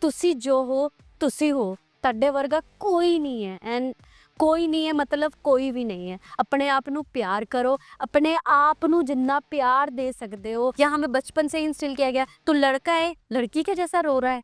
ਤੁਸੀਂ ਜੋ ਹੋ ਤੁਸੀਂ ਹੋ, ਤੁਹਾਡੇ ਵਰਗਾ ਕੋਈ ਨਹੀਂ ਹੈ। ਐਂਡ ਕੋਈ ਨਹੀਂ ਹੈ ਮਤਲਬ ਕੋਈ ਵੀ नहीं है। अपने आप ਨੂੰ प्यार करो, अपने आप ਨੂੰ जितना प्यार दे सकते हो। या हमें बचपन से ही इंस्टिल किया गया तो लड़का है लड़की के जैसा रो रहा है।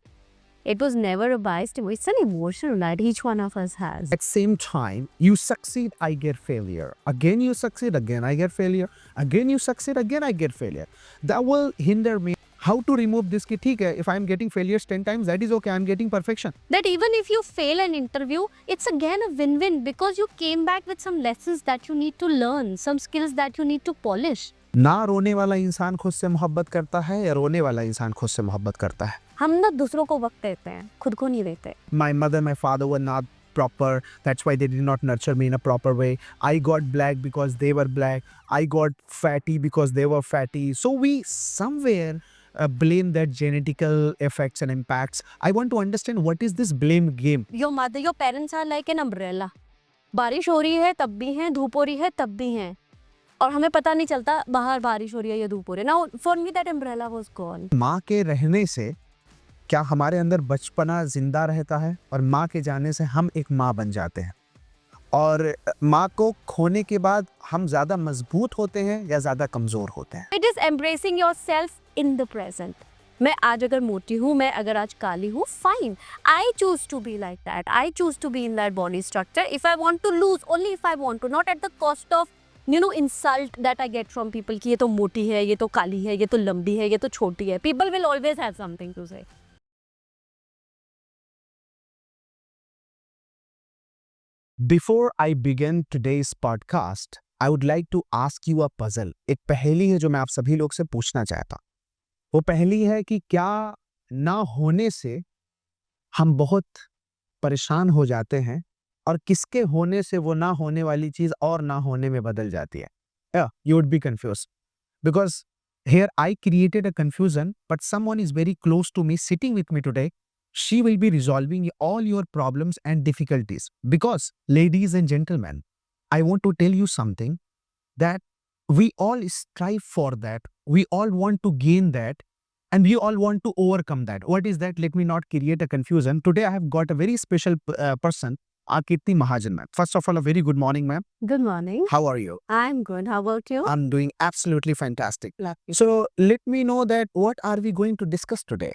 It was never a biased emotion, it's an emotion that each one of us has. At same time, you succeed, I get failure. Again you succeed, again I get failure. Again you succeed, again I get failure. That will hinder me. How to remove this? Ki theek hai, if I'm getting failures 10 times, that is okay. I'm getting perfection. That even if you fail an interview, it's again a win-win because you came back with some lessons that you need to learn, some skills that you need to polish. ना रोने वाला इंसान खुद से मोहब्बत करता है या रोने वाला इंसान खुद से मोहब्बत करता है? हम ना दूसरों को वक्त देते हैं, खुद को नहीं देते. My mother, my father were not proper. That's why they did not nurture me in a proper way. I got black because they were black. I got fatty because they were fatty. So we somewhere blame that genetical effects and impacts. I want to understand what is this blame game. Your parents are like an umbrella. बारिश हो रही है तब भी हैं, धूप हो रही है तब भी हैं, और हमें पता नहीं चलता बाहर बारिश हो रही है या धूप हो रही है. Now for me that umbrella was gone. माँ के रहने से क्या हमारे अंदर बचपना जिंदा रहता है, और माँ के जाने से हम एक माँ बन जाते हैं, और माँ को खोने के बाद हम ज़्यादा मजबूत होते हैं या ज़्यादा कमज़ोर होते हैं? It is embracing yourself in the present. मैं आज अगर मोटी हूँ, मैं अगर आज काली हूँ, fine. I choose to be like that. I choose to be in that body structure. If I want to lose, only if I want to, not at the cost of insult that I get from people कि ये तो मोटी है, ये तो काली है, ये तो लंबी है, ये तो छोटी है. People will always have something to say. Before I begin today's podcast, I would like to ask you a puzzle. एक पहेली है जो मैं आप सभी लोग से पूछना चाहता हूँ. वो पहेली है कि क्या ना होने से हम बहुत परेशान हो जाते हैं, और किसके होने से वो ना होने वाली चीज और ना होने में बदल जाती है? Yeah, you would be confused because here I created a confusion, but someone is very close to me sitting with me today. She will be resolving all your problems and difficulties. Because, ladies and gentlemen, I want to tell you something, that we all strive for that. We all want to gain that, and we all want to overcome that. What is that? Let me not create a confusion. Today I have got a very special person, Akirti Mahajan ma'am. First of all, a very good morning, ma'am. Good morning. How are you? I'm good. How about you? I'm doing absolutely fantastic. Lucky. So let me know that what are we going to discuss today?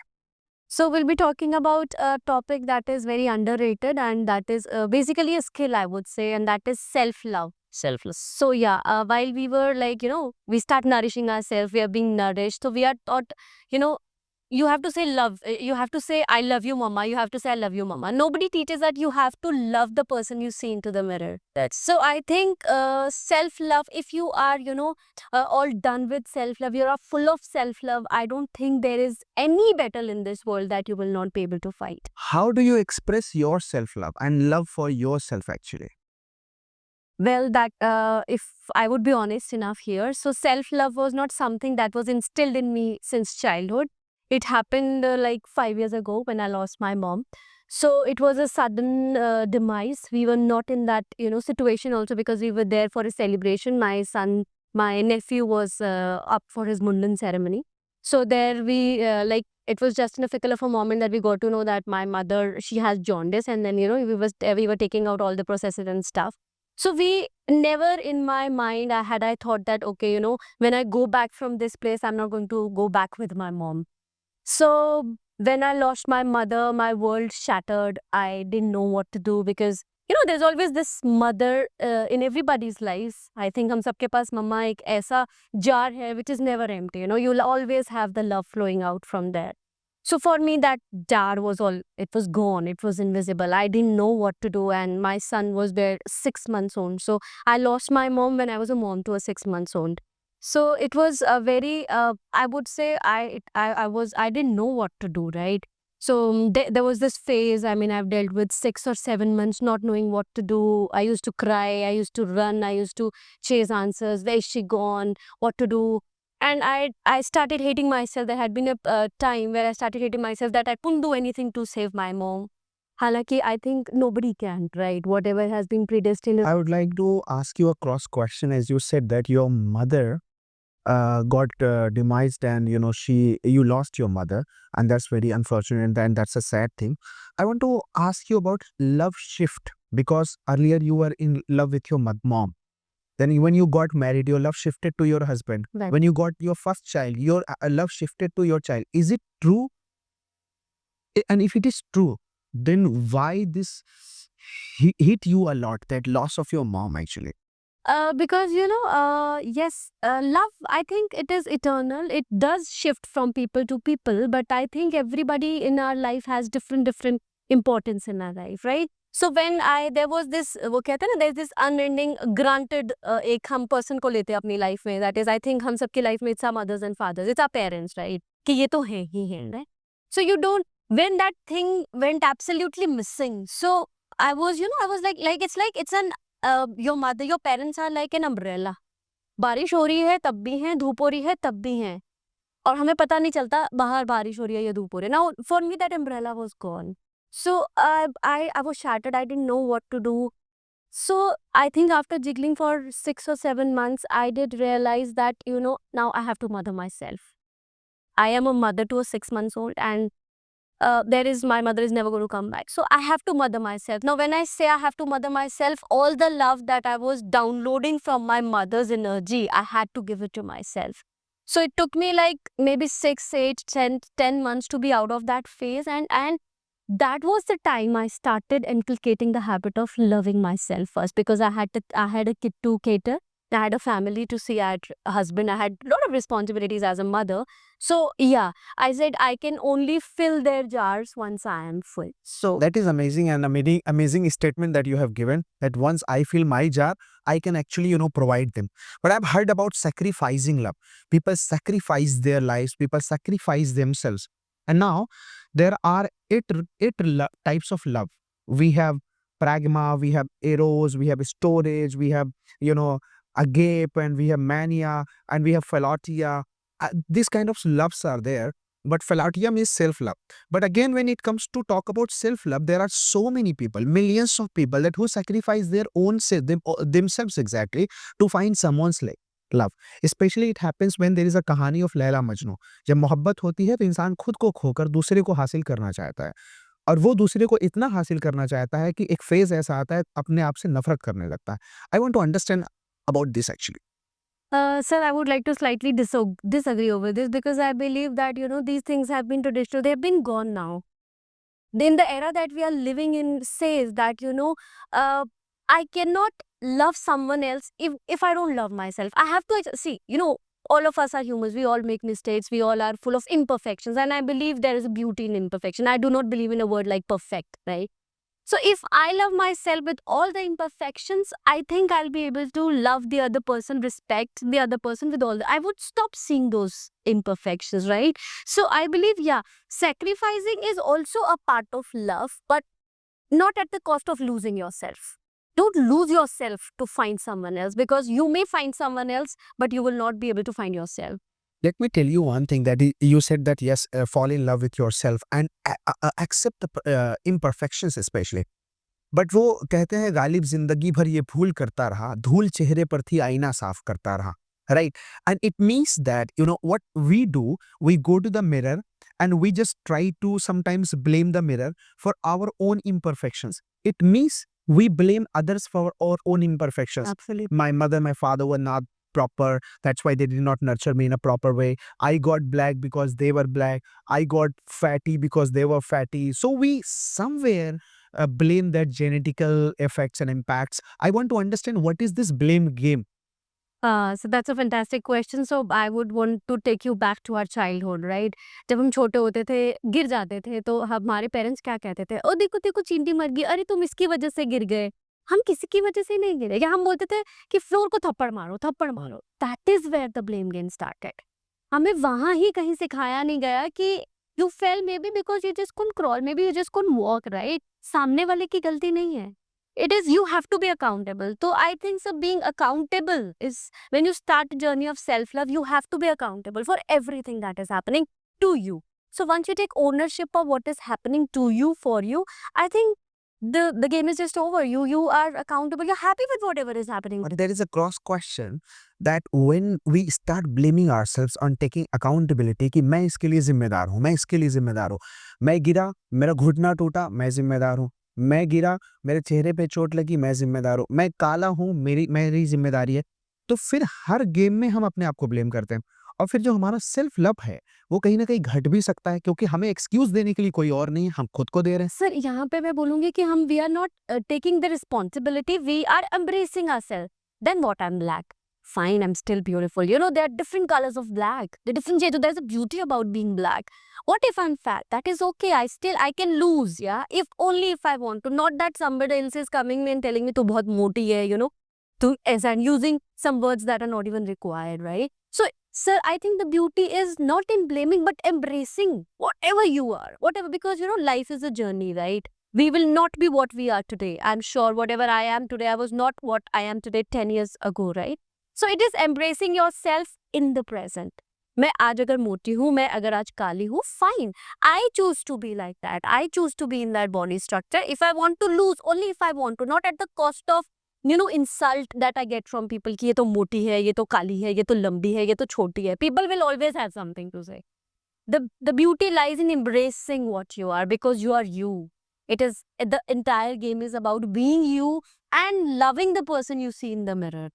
So we'll be talking about a topic that is very underrated, and that is basically a skill, I would say, and that is self-love. Self-love. So yeah, while we were like, we start nourishing ourselves, we are being nourished. So we are taught, you have to say love. You have to say, I love you, mama. You have to say, I love you, mama. Nobody teaches that you have to love the person you see into the mirror. So I think self-love, if you are, all done with self-love, you are full of self-love, I don't think there is any battle in this world that you will not be able to fight. How do you express your self-love and love for yourself actually? Well, that if I would be honest enough here, so self-love was not something that was instilled in me since childhood. It happened like 5 years ago when I lost my mom. So it was a sudden demise. We were not in that situation also because we were there for a celebration. My nephew was up for his Mundan ceremony. So there we it was just in a fickle of a moment that we got to know that my mother, she has jaundice, and then we were taking out all the processes and stuff. So we never in my mind I thought that okay, when I go back from this place, I'm not going to go back with my mom. So when I lost my mother, my world shattered. I didn't know what to do because there's always this mother in everybody's lives. I think हम सबके पास मम्मा एक ऐसा jar है which is never empty. You'll always have the love flowing out from there. So for me, that jar was it was gone. It was invisible. I didn't know what to do, and my son was there 6 months old. So I lost my mom when I was a mom to a 6 months old. So it was a very, I would say I didn't know what to do, right? So there was this phase, I mean, I've dealt with 6 or 7 months not knowing what to do. I used to cry, I used to run, I used to chase answers. Where is she gone? What to do? And I started hating myself. There had been a time where I started hating myself that I couldn't do anything to save my mom. Halaki, I think nobody can, right? Whatever has been predestined. I would like to ask you a cross question. As you said that your mother got demised, and you lost your mother, and that's very unfortunate, and that's a sad thing. I want to ask you about love shift, because earlier you were in love with your mom. Then when you got married, your love shifted to your husband. Right. When you got your first child, your love shifted to your child. Is it true? And if it is true, then why this hit you a lot, that loss of your mom actually? Because yes, love, I think it is eternal. It does shift from people to people, but I think everybody in our life has different importance in our life, right? So when there was this, वो कहते हैं ना, there's this unending granted, एक हम person को लेते हैं अपनी life में, that is, I think हम सबकी life में it's our mothers and fathers, it's our parents, right? कि ये तो हैं ही हैं, right? So you don't, when that thing went absolutely missing, so I was it's an your mother, your parents are like an umbrella. बारिश हो रही है तब भी हैं, धूप हो रही है तब भी हैं, और हमें पता नहीं चलता बाहर बारिश हो रही है या धूप हो रही है. Now for me that umbrella was gone. So I was shattered. I didn't know what to do. So I think after jiggling for 6 or 7 months, I did realize that now I have to mother myself. I am a mother to a 6 months old, and my mother is never going to come back. So I have to mother myself. Now, when I say I have to mother myself, all the love that I was downloading from my mother's energy, I had to give it to myself. So it took me like maybe 6, 8, 10 months to be out of that phase. And that was the time I started inculcating the habit of loving myself first, because I had a kid to cater. I had a family to see, I had a husband, I had a lot of responsibilities as a mother. So yeah, I said I can only fill their jars once I am full. So That is amazing, and amazing statement that you have given, that once I fill my jar, I can actually, provide them. But I've heard about sacrificing love. People sacrifice their lives, people sacrifice themselves. And now there are eight types of love. We have pragma, we have eros, we have storage, we have, agape, and we have mania, and we have philotia. These kind of loves are there. But philotia means self-love. But again, when it comes to talk about self-love, there are so many people, millions of people, that who sacrifice their own themselves exactly to find someone's love. Especially it happens when there is a कहानी of Laila Majnu. जब मोहब्बत होती है तो इंसान खुद को खोकर दूसरे को हासिल करना चाहता है, और वो दूसरे को इतना हासिल करना चाहता है कि एक फेज ऐसा आता है अपने आप से नफरत करने लगता है. I want to understand about this actually. Sir, I would like to slightly disagree over this, because I believe that, these things have been traditional. They have been gone now. In the era that we are living in says that, I cannot love someone else if I don't love myself. I have to see, all of us are humans. We all make mistakes. We all are full of imperfections. And I believe there is a beauty in imperfection. I do not believe in a word like perfect, right? So if I love myself with all the imperfections, I think I'll be able to love the other person, respect the other person with I would stop seeing those imperfections, right? So I believe, yeah, sacrificing is also a part of love, but not at the cost of losing yourself. Don't lose yourself to find someone else, because you may find someone else, but you will not be able to find yourself. Let me tell you one thing, that you said that yes, fall in love with yourself and accept the imperfections especially. But वो कहते हैं गालिब जिंदगी भर ये भूल करता रहा, धूल चेहरे पर थी आईना साफ करता रहा, right? And it means that what we do, we go to the mirror and we just try to sometimes blame the mirror for our own imperfections. It means we blame others for our own imperfections. Absolutely. My mother, my father were not proper, that's why they did not nurture me in a proper way. I got black because they were black. I got fatty because they were fatty. So we somewhere blame that genetical effects and impacts. I want to understand, what is this blame game? So that's a fantastic question. So I would want to take you back to our childhood, right? जब हम छोटे होते थे, गिर जाते थे, तो हमारे पेरेंट्स क्या कहते थे? ओ देखो देखो चींटी मर गई, अरे तुम इसकी वजह से गिर गए. हम किसी की वजह से नहीं गिरे, या हम बोलते थे कि फ्लोर को थप्पड़ मारो, थप्पड़ मारो. That is where the blame game started. हमें वहां ही कहीं सिखाया नहीं गया कि you fell maybe because you just couldn't crawl, maybe you just couldn't walk, right? सामने वाले की गलती नहीं है. It is, you have to be accountable. So I think so being accountable is, when you start a journey of self-love, you have to be accountable for everything that is happening to you. So once you take ownership of what is happening to you, for you, I think the game is just over. You are accountable. You're happy with whatever is happening. But there is a cross question that when we start blaming ourselves on taking accountability कि मैं इसके लिए जिम्मेदार हूँ, मैं इसके लिए जिम्मेदार हूँ, मैं गिरा, मेरा घुटना टूटा, मैं जिम्मेदार हूँ, मैं गिरा, मेरे चेहरे पे चोट लगी, मैं जिम्मेदार हूँ, मैं काला हूँ, मेरी जिम्मेदारी है। तो फिर हर गेम में हम अपने आप को ब्लेम करते हैं और फिर जो हमारा सेल्फ लव है वो कहीं ना कहीं घट भी सकता है क्योंकि हमें एक्सक्यूज देने के लिए कोई और नहीं है, हम खुद को दे रहे हैं। सर यहाँ पे मैं बोलूंगी कि हम we are not taking the responsibility, we are embracing ourself. Then what, I am black, fine, I'm still beautiful. You know, there are different colors of black. The different shades. There's a beauty about being black. What if I'm fat? That is okay. I can lose, yeah. If only if I want to. Not that somebody else is coming me and telling me, "Tu bahut moti hai," you know, to as and using some words that are not even required, right? So, sir, I think the beauty is not in blaming, but embracing whatever you are, whatever. Because you know, life is a journey, right? We will not be what we are today. I'm sure whatever I am today, I was not what I am today 10 years ago, right? So it is embracing yourself in the present. मैं आज अगर मोटी हूँ, मैं अगर आज काली हूँ, fine. I choose to be like that. I choose to be in that body structure. If I want to lose, only if I want to, not at the cost of, you know, insult that I get from people कि ये तो मोटी है, ये तो काली है, ये तो लंबी है, ये तो छोटी है. People will always have something to say. The beauty lies in embracing what you are because you are you. It is, the entire game is about being you and loving the person you see in the mirror.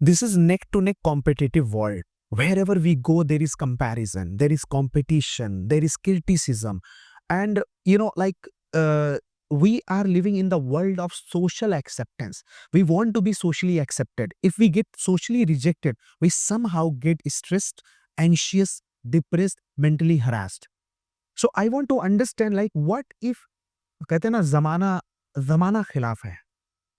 This is neck to neck competitive world. Wherever we go, there is comparison, there is competition, there is criticism. And you know, like we are living in the world of social acceptance. We want to be socially accepted. If we get socially rejected, we somehow get stressed, anxious, depressed, mentally harassed. So I want to understand, like, what if कहते हैं ना जमाना खिलाफ है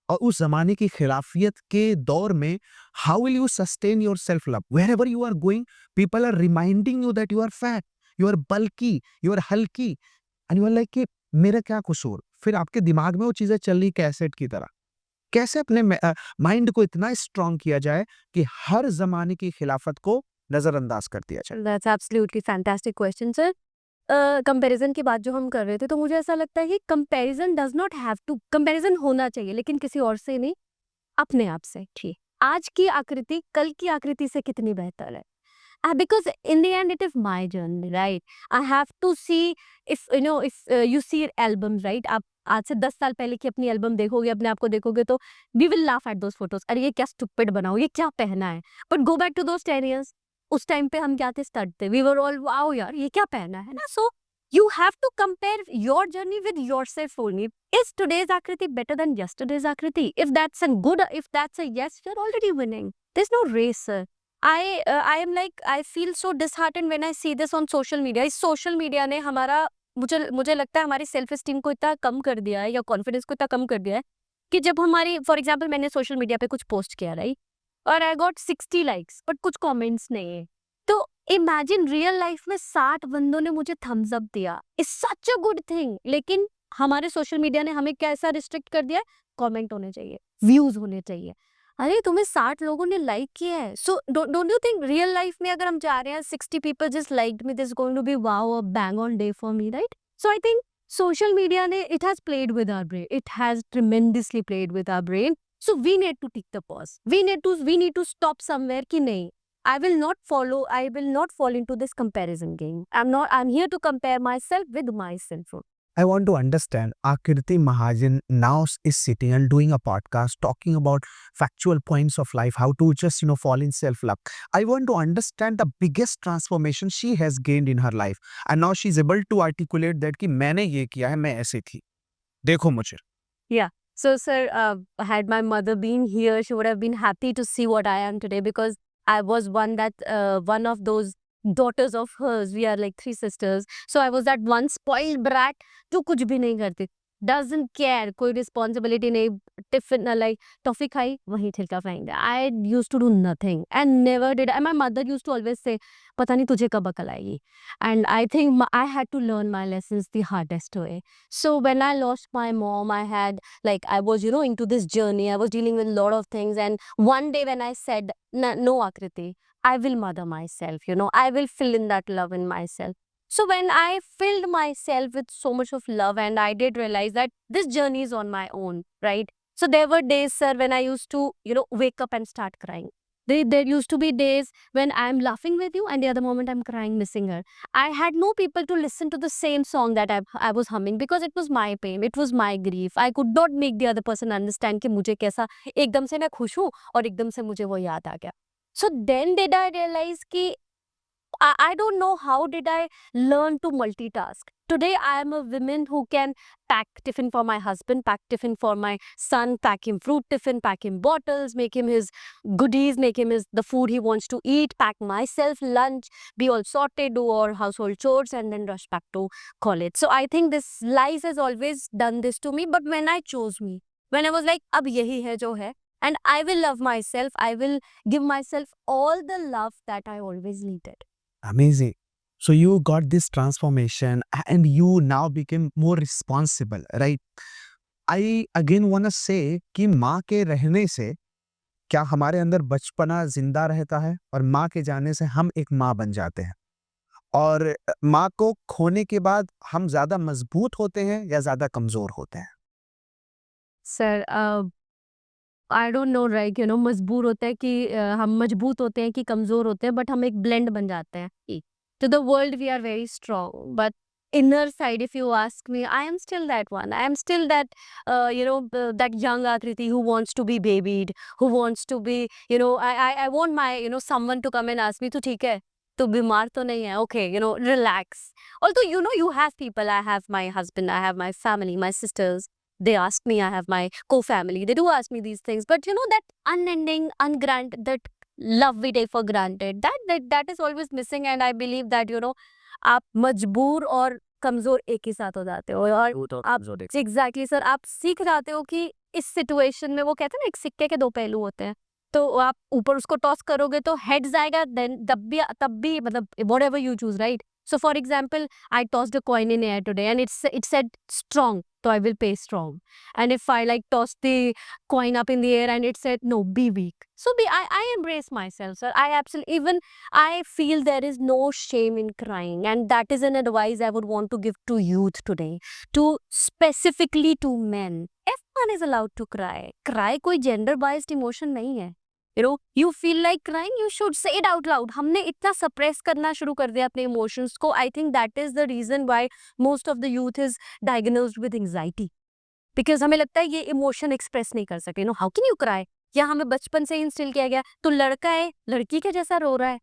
और उस जमाने की खिलाफियत के दौर में how will you sustain your self love wherever you are going people are reminding you that you are fat, you are bulky, you are हल्की एंड यू आर लाइक कि मेरा क्या कसूर। फिर आपके दिमाग में वो चीजें चल रही कैसेट की तरह। कैसे अपने माइंड को इतना स्ट्रांग किया जाए कि हर जमाने की खिलाफत को नजरअंदाज कर दिया जाए। That's absolutely fantastic question, sir. Comparison की बात जो हम कर रहे थे, तो मुझे ऐसा लगता है कि comparison does not have to, comparison होना चाहिए लेकिन किसी और से नहीं, अपने आप से। ठीक, आज की आकृति कल की आकृति से कितनी बेहतर है, because in the end it is my journey, right? I have to see, if you know, if you see albums, right? आप आज से 10 साल पहले की अपनी एल्बम देखोगे, अपने आप को देखोगे, तो we will laugh at those photos. अरे ये क्या stupid बनाओ, ये क्या पहना है? But go back to those 10 years. उस टाइम पे हम क्या थे, स्टड थे, we were all wow यार ये क्या पहना है ना। So you have to compare your journey with yourself only. Is today's आकृति better than yesterday's आकृति? If that's a good, if that's a yes, you're already winning. There's no race, sir. I am like, I feel so disheartened when I see this on social media. इस social media ने हमारा, मुझे लगता है हमारी self esteem को इतना कम कर दिया है या कॉन्फिडेंस को इतना कम कर दिया है कि जब हमारी, फॉर एग्जाम्पल मैंने सोशल मीडिया पे कुछ पोस्ट किया, राइट, और आई गॉट 60 लाइक्स बट कुछ कमेंट्स नहीं है। तो इमेजिन रियल लाइफ में 60 बंदों ने मुझे थम्स अप दिया, is such a good thing. लेकिन हमारे सोशल मीडिया ने हमें कैसा रिस्ट्रिक्ट कर दिया है, कमेंट होने चाहिए, व्यूज होने चाहिए। अरे तुम्हें 60 लोगों ने लाइक किया है, so don't you think real life में अगर हम जा रहे हैं 60 people just liked me, this is going to be wow, a bang on day for me, right? So I think social media ne, it has played with our brain, it has tremendously played with our brain. So we need to take the pause, we need to stop somewhere ki nahi, I will not fall into this comparison game. I'm here to compare myself with myself. I want to understand, Akriti Mahajan now is sitting and doing a podcast talking about factual points of life, how to just, fall in self-love. I want to understand the biggest transformation she has gained in her life. And now she's able to articulate that कि मैंने ये किया है, मैं ऐसे थी। देखो मुझे। Yeah. So, sir, had my mother been here, she would have been happy to see what I am today, because I was one of those daughters of hers. We are like 3 sisters. So I was that one spoiled brat जो कुछ भी नहीं करती, doesn't care, कोई responsibility नहीं, tiffin like toffee खाई वहीं छिलका फेंक दिया। I used to do nothing and never did. And my mother used to always say, पता नहीं तुझे कब अकल आएगी। And I think I had to learn my lessons the hardest way. So when I lost my mom, I had, like, I was, into this journey. I was dealing with a lot of things. And one day when I said, no, Akriti, I will mother myself, I will fill in that love in myself. So when I filled myself with so much of love, and I did realize that this journey is on my own, right? So there were days, sir, when I used to, wake up and start crying. There used to be days when I'm laughing with you, and the other moment I'm crying, missing her. I had no people to listen to the same song that I was humming, because it was my pain, it was my grief. I could not make the other person understand कि मुझे कैसा एकदम से मैं खुश हूँ और एकदम से मुझे वो याद आ गया. So then did I realize कि I don't know how did I learn to multitask. Today I am a woman who can pack tiffin for my husband, pack tiffin for my son, pack him fruit tiffin, pack him bottles, make him his goodies, make him the food he wants to eat, pack myself lunch, be all sorted, do all household chores, and then rush back to college. So I think this life has always done this to me. But when I chose me, when I was like, ab yahi hai jo hai, and I will love myself, I will give myself all the love that I always needed. Amazing. So you got this transformation and you now became more responsible, right? I again want to say कि माँ के रहने से क्या हमारे अंदर बचपना जिंदा रहता है और माँ के जाने से हम एक माँ बन जाते हैं और माँ को खोने के बाद हम ज्यादा मजबूत होते हैं या ज्यादा कमजोर होते हैं? Sir I don't know, like मजबूर होते हैं कि हम मजबूत होते हैं कि कमजोर होते हैं, बट हम एक ब्लेंड बन जाते हैं. To the world we are very strong, but inner side, if you ask me, I am still that one. I am still that that young Akriti who wants to be babied, who wants to be, I want my, someone to come and ask me, to theek hai, to bimar to nahi hai, okay, relax. Although you have people, I have my husband, I have my family, my sisters, they ask me, I have my co-family, they do ask me these things, but that unending, ungranted, that love we take for granted, that is always missing. And I believe that आप मजबूर और कमजोर एक ही साथ हो जाते हो, और आप एग्जैक्टली सर, आप सीख जाते हो कि इस सिचुएशन में, वो कहते हैं ना, एक सिक्के के दो पहलू होते हैं, तो आप ऊपर उसको टॉस करोगे तो हेड जाएगा, देन तब भी मतलब what ever you choose, right? So for example, I tossed a coin in air today and it said strong, so I will pay strong. And if I like tossed the coin up in the air and it said no, be weak. So I embrace myself, sir. I absolutely, even I feel there is no shame in crying, and that is an advice I would want to give to youth today, to specifically to men. Everyone is allowed to cry. Cry कोई gender biased emotion नहीं है. You feel like crying, you should say it out loud. हमने इतना suppress करना शुरू कर दिया अपने emotions को. I think that is the reason why most of the youth is diagnosed with anxiety. Because हमें लगता है ये emotion express नहीं कर सकते. How can you cry? या हमें बचपन से instill किया गया, तो लड़का है, लड़की के जैसा रो रहा है.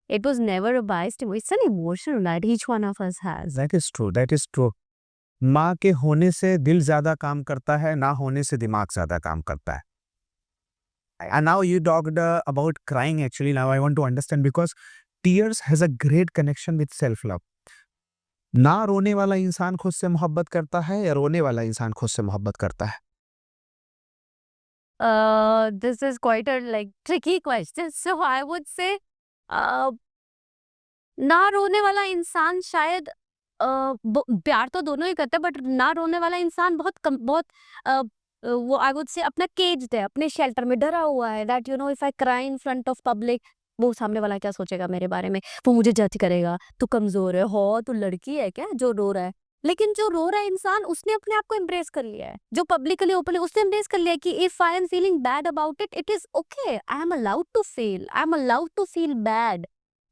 It was never a biased emotion. It's an emotion that each one of us has. That is true. That is true. माँ के होने से दिल ज्यादा काम करता है, ना होने से दिमाग ज्यादा काम करता है. And now you talked about crying. Actually, now I want to understand, because tears has a great connection with self love. ना रोने वाला इंसान खुद से मोहब्बत करता है या रोने वाला इंसान खुद से मोहब्बत करता है? This is quite a tricky question. So I would say, uh, ना रोने वाला इंसान शायद प्यार तो दोनों ही करते हैं, बट ना रोने वाला इंसान बहुत वो आई वुड से अपना केज्ड है, अपने शेल्टर में डरा हुआ है, that if I cry in front of public, वो सामने वाला क्या सोचेगा मेरे बारे में, वो मुझे जज करेगा, तू कमजोर है, हो तू लड़की है क्या जो रो रहा है. लेकिन जो रो रहा है इंसान, उसने अपने आप को एम्ब्रेस कर लिया है, जो पब्लिकली ओपनली उसने एम्ब्रेस कर लिया है कि if I am feeling bad about it, it is okay, I am allowed to fail, I am allowed to feel bad.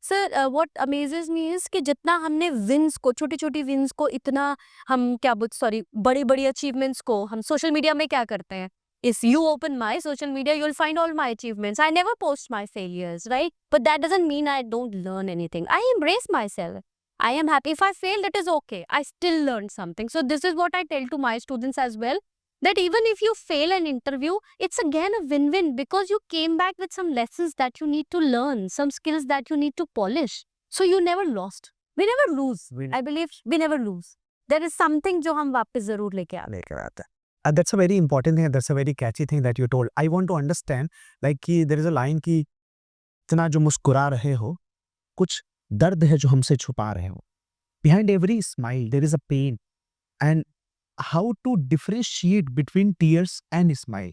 Sir what amazes me is कि जितना हमने विंस को, छोटी छोटी विंस को, इतना हम क्या सॉरी, बड़ी बड़ी अचीवमेंट्स को हम सोशल मीडिया में क्या करते हैं, if you open my social media you will find all my achievements. I never post my failures, right? But that doesn't mean I don't learn anything. I embrace my self. I am happy. If I failed, it is okay. I still learned something. So this is what I tell to my students as well, that even if you fail an interview, it's again a win-win, because you came back with some lessons that you need to learn, some skills that you need to polish. So you never lost. We never lose. I believe we never lose. There is something जो हम वापस जरूर लेके आते हैं. That's a very important thing. That's a very catchy thing that you told. I want to understand, like कि there is a line कि इतना जो मुस्कुरा रहे हो, कुछ दर्द है जो हमसे छुपा रहे हो. Behind every smile there is a pain. And how to differentiate between tears and smile?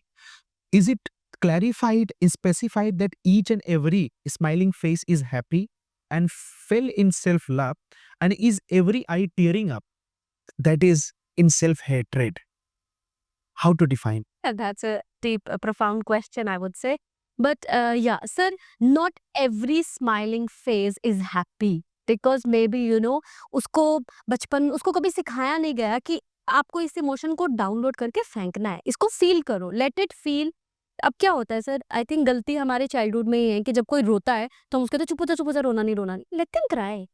Is it clarified, specified that each and every smiling face is happy and filled in self-love, And is every eye tearing up? That is in self-hatred. How to define? Yeah, that's a deep, profound question, I would say. But yeah, sir, not every smiling face is happy because maybe उसको बचपन उसको कभी सिखाया नहीं गया कि आपको इस इमोशन को डाउनलोड करके फेंकना है, इसको फील करो, लेट इट फील। अब क्या होता है सर, आई थिंक गलती हमारे चाइल्डहुड में ही है कि जब कोई रोता है तो हम उसको कहते चुप हो जा, रोना नहीं रोना नहीं, लेट देम क्राई।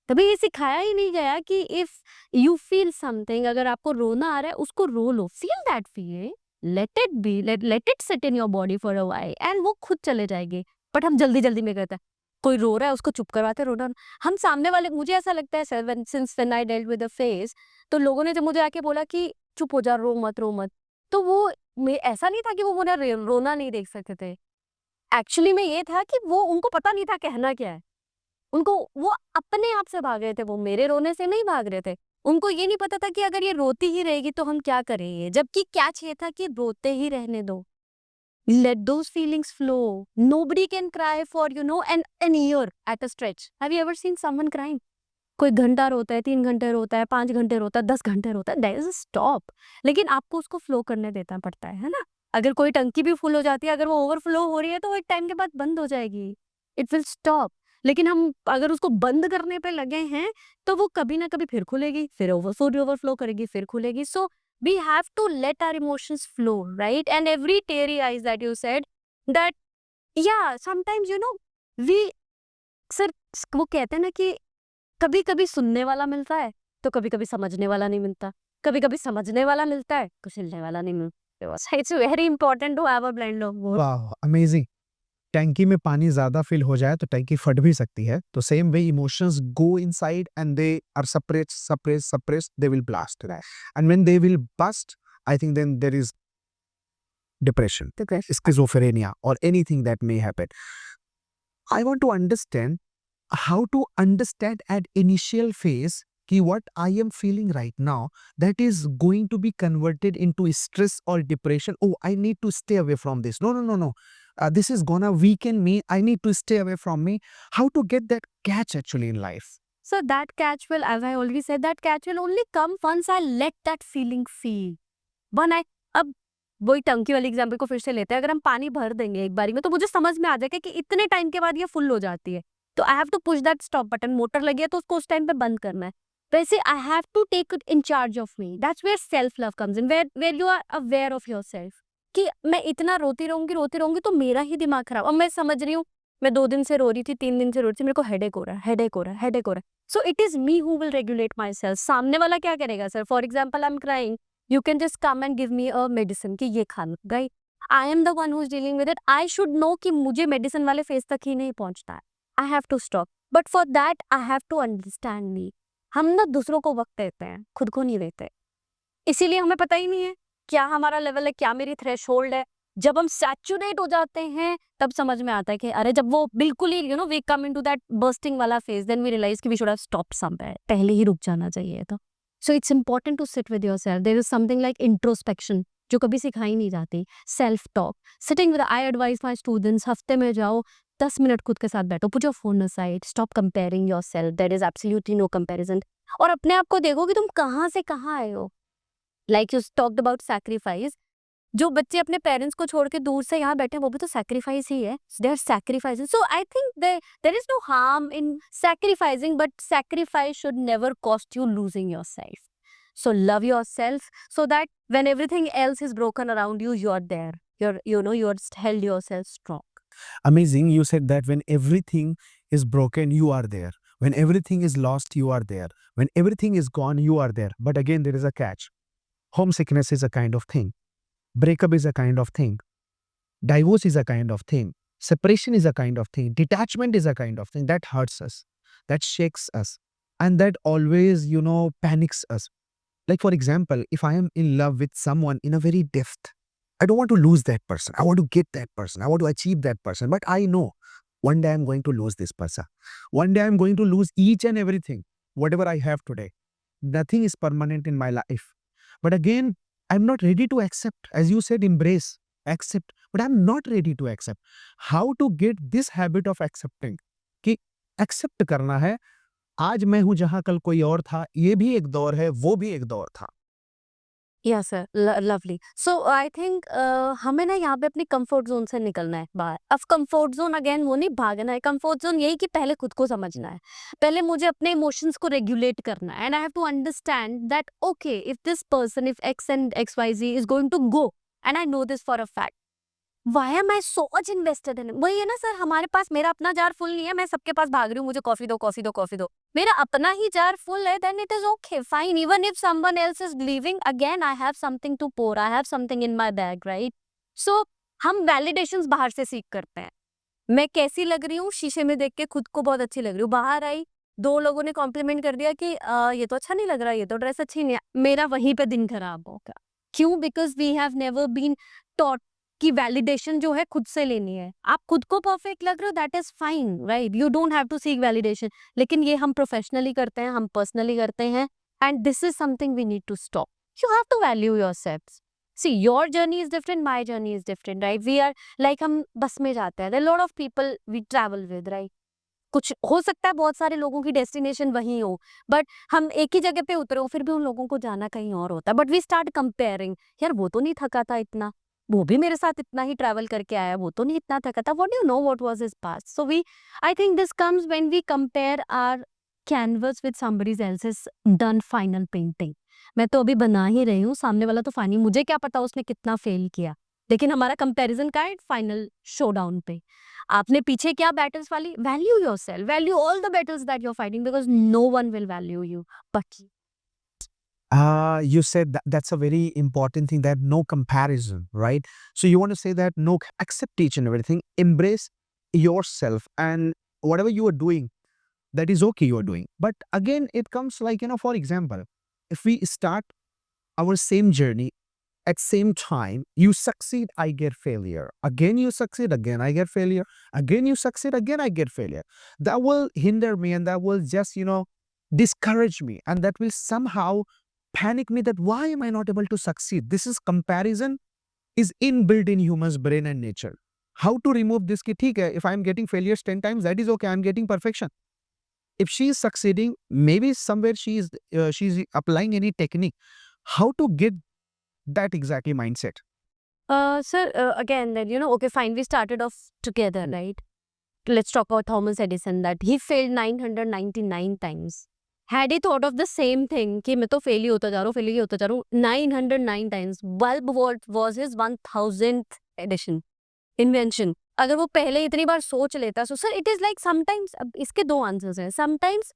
कभी ये सिखाया ही नहीं गया कि इफ यू फील समथिंग, अगर आपको रोना आ रहा है उसको रो लो, feel that feeling, let it be, let it sit in your body for a while and वो खुद चले जाएगी। बट हम जल्दी में करते हैं, कोई रो रहा है उसको चुप करवाते, रोना हम सामने वाले, मुझे ऐसा लगता है sir, when I dealt with a face, तो लोगों ने जब मुझे आके बोला कि चुप हो जा, रो मत, तो वो ऐसा नहीं था कि वो मुझे रोना नहीं देख सकते थे। एक्चुअली में ये था कि वो उनको पता नहीं था कहना क्या है। उनको वो अपने आप से भाग रहे थे, वो मेरे रोने से नहीं भाग रहे थे। उनको ये नहीं पता था कि अगर ये रोती ही रहेगी तो हम क्या करेंगे? जबकि कैच ये था कि रोते ही रहने दो। Let those feelings flow. Nobody can cry for an year at a stretch. Have you ever seen someone crying? कोई घंटा रोता है, 3 घंटे रोता है, 5 घंटे रोता है, 10 घंटे रोता है, देयर इज़ अ स्टॉप। लेकिन आपको उसको फ्लो करने देना पड़ता है ना? अगर कोई टंकी भी फुल हो जाती है, अगर वो ओवरफ्लो हो रही है तो वो एक टाइम के बाद बंद हो जाएगी। It will stop. लेकिन हम अगर उसको बंद करने पे लगे हैं, तो वो कभी ना कभी फिर खुलेगी, फिर ओवरफ्लो करेगी, फिर खुलेगी। सो we have to let our emotions flow, right? And every teary eyes that you said, that yeah, sometimes we, sir, वो कहते हैं ना कि कभी-कभी सुनने वाला मिलता है, तो कभी-कभी समझने वाला नहीं मिलता। कभी-कभी समझने वाला मिलता है, तो सुनने वाला नहीं मिलता। So it's very important to have a blend of both. वाह, अमेजिंग। टैंकी में पानी ज्यादा फिल हो जाए तो टैंकी फट भी सकती है। तो same way emotions go inside and they are suppress, they will blast, and when they will bust, I think then there is depression, schizophrenia, or anything that may happen. I want to understand how to understand at initial phase कि what I am feeling right now that is going to be converted into stress or depression. Oh, I need to stay away from this. No. This is gonna weaken me. I need to stay away from me. How to get that catch actually in life? So that catch will, as I already said, that catch will only come once I let that feeling feel. अब वही टंकी वाली example को फिर से लेते हैं, अगर हम पानी भर देंगे एक बारी में तो मुझे समझ में आ जाएगा कि इतने टाइम के बाद ये फुल हो जाती है, तो I have to push that stop button. Motor लगी है तो उसको उस टाइम पे बंद करना है। वैसे I have to take it in charge of me. That's where self love comes in, where you are aware of yourself कि मैं इतना रोती रहूंगी तो मेरा ही दिमाग खराब। अब मैं समझ रही हूँ, मैं 2 दिन से रो रही थी, 3 दिन से रो रही थी, मेरे को हेडेक हो रहा है। So it is me who will regulate my self. सामने वाला क्या करेगा sir? For example, I am crying, you can just come and give me a medicine कि ये खा लो, right? I am the one who is dealing with it. I should know कि मुझे medicine वाले phase तक ही नहीं पहुंचना है। I have to stop. But for that, I have to understand me. हम ना दूसरों को वक्त देते हैं, खुद को नहीं देते। इसीलिए हमें पता ही नहीं है क्या हमारा लेवल है, क्या मेरी थ्रेशोल्ड है। जब हम सैचुरेट हो जाते हैं तब समझ में आता है कि अरे, जब वो बिल्कुल ही we come into that bursting वाला फेज, देन वी रियलाइज कि we should have stop somewhere, पहले ही रुक जाना चाहिए था। So it's important to sit with yourself. There is something like introspection जो कभी सिखाई नहीं जाती, self talk, sitting with, I advise my students, हफ्ते में जाओ 10 मिनट खुद के साथ बैठो, put your phone aside, stop comparing yourself, there is absolutely no comparison, और अपने आप को देखो कि तुम कहाँ से कहाँ आए हो। Like you talked about sacrifice, जो बच्चे अपने पेरेंट्स को छोड़ के दूर से यहाँ बैठे हैं, वो भी तो सैक्रिफाइस ही है। They are sacrificing. So I think there is no harm in sacrificing, but sacrifice should never cost you losing yourself. So love yourself so that when everything else is broken around you, you're there. You're held yourself strong. Amazing. You said that when everything is broken, you are there. When everything is lost, you are there. When everything is gone, you are there. But again, there is a catch. Homesickness is a kind of thing. Breakup is a kind of thing. Divorce is a kind of thing. Separation is a kind of thing. Detachment is a kind of thing. That hurts us. That shakes us. And that always, panics us. Like, for example, if I am in love with someone in a very depth, I don't want to lose that person. I want to get that person. I want to achieve that person. But I know one day I'm going to lose this person. One day I'm going to lose each and everything, whatever I have today. Nothing is permanent in my life. But again, I'm not ready to accept. As you said, embrace, accept. But I'm not ready to accept. How to get this habit of accepting? कि accept करना है, आज मैं हूं जहां कल कोई और था, ये भी एक दौर है, वो भी एक दौर था। Yes sir, lovely. So I think हमें ना यहाँ पे अपनी कंफर्ट जोन से निकलना है बाहर। अब कंफर्ट जोन अगेन वो नहीं भागना है, कंफर्ट जोन यही कि पहले खुद को समझना है, पहले मुझे अपने इमोशंस को रेगुलेट करना है, and I have to understand that okay, if this person, if X and X Y Z is going to go, and I know this for a fact, why am I so much invested in? वही है ना sir, हमारे पास मेरा अपना jar full नहीं है, मैं सबके पास भाग रही हूँ, मुझे कॉफी दो, कॉफी दो, कॉफी दो। मेरा अपना ही जार फुल है, then it is okay, fine. Even if someone else is leaving, again I have something to pour, I have something in my bag, right? So हम वैलिडेशंस बाहर से सीख करते हैं। मैं कैसी लग रही हूँ, शीशे में देख के खुद को बहुत अच्छी लग रही हूँ, बाहर आई, दो लोगों ने कॉम्प्लीमेंट कर दिया कि ये तो अच्छा नहीं लग रहा, ये तो ड्रेस अच्छी नहीं है, मेरा वहीं पे दिन खराब होगा। क्यों? Because we have never been taught कि वैलिडेशन जो है खुद से लेनी है। आप खुद को परफेक्ट लग रहे हो, that is fine, right? You don't have to seek validation. लेकिन ये हम प्रोफेशनली करते हैं, हम पर्सनली करते हैं, and this is something we need to stop. You have to value yourself. See, your journey is different, my journey is different, right? We are like, हम bus में जाते हैं, lot of people we travel with, right? कुछ हो सकता है बहुत सारे लोगों की डेस्टिनेशन वही हो, बट हम एक ही जगह पे उतरे हो, फिर भी उन लोगों को जाना कहीं और होता है, बट वी स्टार्ट कंपेयरिंग, यार वो तो नहीं थका था इतना, वो भी मेरे साथ इतना ही ट्रैवल करके आया, वो तो नहीं इतना थका था, what do you know what was his past? So we, I think this comes when we compare our canvas with somebody else's done final painting. मैं तो अभी बना ही रही हूँ, सामने वाला तो फाइनल, मुझे क्या पता उसने कितना फेल किया, लेकिन हमारा कंपैरिजन का है फाइनल शोडाउन पे। आपने पीछे क्या बैटल्स वाली, value yourself, value all the battles that you are fighting, because no one will value you but you. You said that that's a very important thing, that no comparison, right? So you want to say that no, accept each and everything, embrace yourself, and whatever you are doing, that is okay, you are doing. But again, it comes like, for example, if we start our same journey at same time, you succeed, I get failure. Again, you succeed, again, I get failure. Again, you succeed, again, I get failure. That will hinder me, and that will just, discourage me. And that will somehow panic me, that why am I not able to succeed? This is comparison is inbuilt in human's brain and nature. How to remove this? Ki, theek hai, if I'm getting failures 10 times, that is okay. I'm getting perfection. If she is succeeding, maybe somewhere she's applying any technique. How to get that exactly mindset? Sir, again, then, okay, fine, we started off together, right? Let's talk about Thomas Edison, that he failed 999 times. Had he thought of the same thing, कि मैं तो fail ही होता जा रहा हूँ, fail ही होता जा रहा हूँ, 909 times, bulb was his 1000th edition, invention. अगर वो पहले इतनी बार सोच लेता, so sir, it is like sometimes, अब इसके दो आंसर्स हैं। Sometimes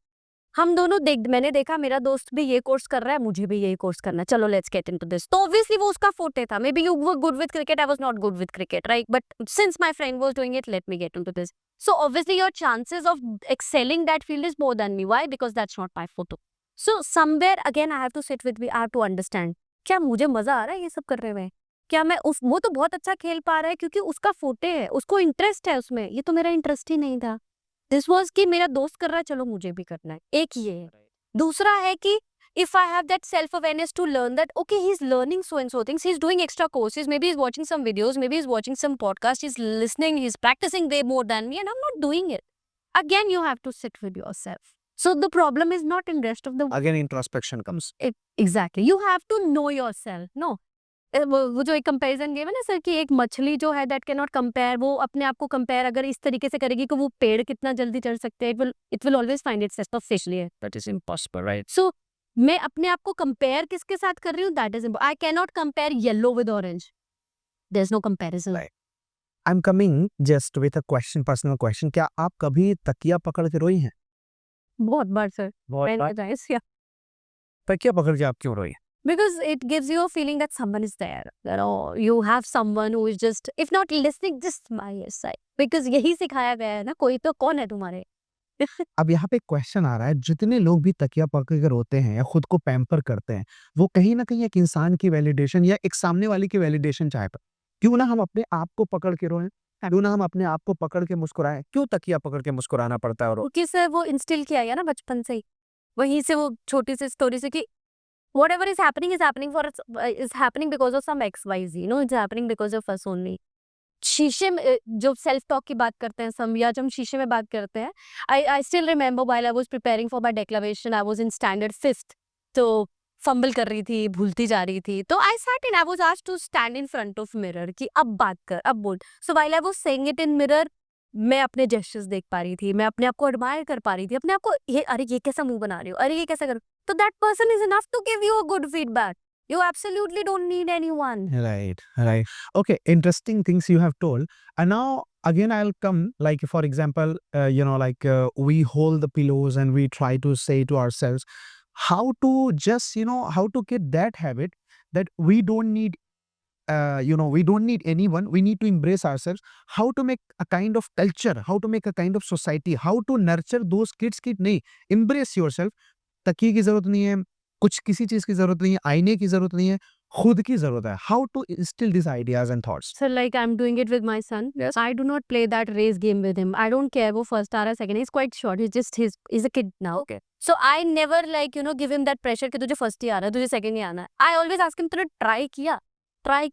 हम दोनों मैंने देखा मेरा दोस्त भी ये कोर्स कर रहा है, मुझे भी यही कोर्स करना है, चलो लेट्स गेट इनटू दिस। तो ऑब्वियसली वो उसका फोटे था, may be you were good with cricket, I was not good with cricket, right? But since my friend was doing it, let me get into this. So obviously your chances of excelling that field is more than me. Why? Because that's not my photo. So somewhere again I have to sit with me, I have to understand, क्या मुझे मजा आ रहा है ये सब करने में? क्या मैं उस, वो तो बहुत अच्छा खेल पा रहा है क्योंकि उसका फोटे है, उसको इंटरेस्ट है उसमें, ये तो मेरा इंटरेस्ट ही नहीं था। दिस वाज कि मेरा दोस्त कर रहा है, चलो मुझे भी करना है, एक ये है। दूसरा है कि if I have that self awareness to learn that okay, he's learning so and so things, he's doing extra courses, maybe he's watching some videos, maybe he's watching some podcast, he's listening, he's practicing way more than me, and I'm not doing it. Again, you have to sit with yourself. So the problem is not in rest of the Again, introspection comes. exactly, you have to know yourself. No, वो जो एक comparison game है ना sir, कि एक मछली जो है दैट कैन नॉट कंपेयर, वो अपने आप को कंपेयर अगर इस तरीके से करेगी कि वो पेड़ कितना जल्दी चढ़ सकते हैं, it will always find its self fishly, that is impossible, right? So मैं अपने आप को कंपेयर किसके साथ कर रही हूँ, that is, I can not compare yellow with orange, there is no comparison. Right. I'm coming just with a question, personal question. क्या आप कभी तकिया पकड़ के रोई हैं? बहुत बार सर, बहुत बार? yeah. तकिया पकड़ के आप क्यों रोई? Because it gives you a feeling that someone is there. You know, you have someone who is just, if not listening, just by your side. Because यही सिखाया गया है ना, कोई तो कौन है तुम्हारे? अब यहाँ पे क्वेश्चन आ रहा है, जितने लोग भी तकिया पकड़ के रोते हैं या खुद को पैम्पर करते हैं, वो कहीं ना कहीं एक इंसान की वैलिडेशन या एक सामने वाले की वैलिडेशन चाहता है। क्यों ना हम अपने आप को पकड़ के रोएं, क्यों ना हम अपने आप को पकड़ के मुस्कुराएं, क्यों तकिया पकड़ के मुस्कुराना पड़ता है? और क्योंकि सर वो इंस्टिल किया है ना बचपन से ही, वहीं से वो छोटी सी स्टोरी से कि whatever is happening is happening for us, is happening because of some XYZ, it's happening because of us only. शीशे में जो सेल्फ टॉक की बात करते हैं सम, या जब हम शीशे में बात करते हैं, I still remember while I was preparing for my declaration, I was in standard 5th, तो फंबल कर रही थी, भूलती जा रही थी, तो I sat in, I was asked to stand in front of mirror कि अब बात कर, अब बोल। So while I was saying it in mirror, मैं अपने जेस्चर्स देख पा रही थी, मैं अपने आप को एडमायर कर पा रही थी, अपने आप को, ये अरे ये कैसा मुंह बना रही हो, अरे ये कैसा कर, तो that person is enough to give you a good feedback. You absolutely don't need anyone. Right, right. Okay, interesting things you have told. And now again, I'll come, like for example, we hold the pillows and we try to say to ourselves how to just, how to get that habit that we don't need, we don't need anyone. We need to embrace ourselves. How to make a kind of culture, how to make a kind of society, how to nurture those kids. Kid, नहीं, embrace yourself. तकिए की जरूरत नहीं है, कुछ किसी चीज की जरूरत नहीं है, आईने की जरूरत नहीं है, खुद की जरूरत है. How to instill these ideas and thoughts? So like I'm doing it with my son. Yes. I do not play that race game with him. I don't care वो first आ रहा second. He's quite short. He's a kid now. Okay. So I never give him that pressure कि तुझे first ही आ रहा है, तुझे second ही आना है. I always ask him तूने try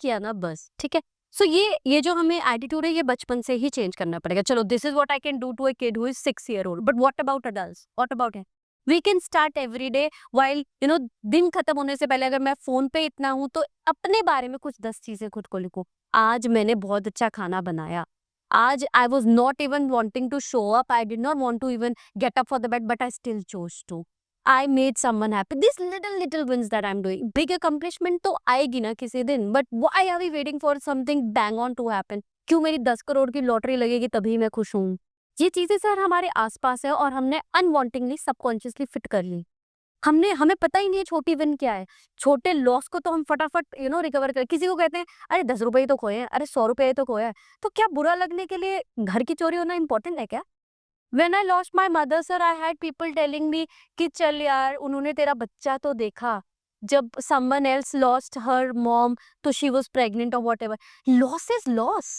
किया ना बस, ठीक है. So ये जो हमें attitude है ये बचपन से ही change करना पड़ेगा. चलो this is what I can do to a kid who is 6-year-old. But what about adults? What about him? We can start every day while दिन खत्म होने से पहले अगर मैं फोन पे इतना हूं तो अपने बारे में कुछ 10 चीजें खुद को लिखो. आज मैंने बहुत अच्छा खाना बनाया. आज I was not even wanting to show up. I did not want to even get up for the bed, but I still chose to. I made someone happy. These little wins that I'm doing. Big accomplishment तो आएगी ना किसी दिन. But why are we waiting for something bang on to happen? क्यों मेरी 10 करोड़ की lottery लगेगी तभी मैं खुश हूँ? ये चीजें सर हमारे आसपास है और हमने अनवांटिंगली सबकॉन्शियसली फिट कर ली. हमें पता ही नहीं है छोटी विन क्या है. छोटे लॉस को तो हम फटाफट रिकवर कर, किसी को कहते हैं अरे 10 रुपए ही तो खोए हैं, अरे 100 रुपए ही तो खोया है, तो क्या बुरा लगने के लिए घर की चोरी होना इंपॉर्टेंट है क्या? When I lost my mother, sir, I had people telling me कि चल यार उन्होंने तेरा बच्चा तो देखा. जब someone else lost her mom, तो she was pregnant or whatever. Loss is loss.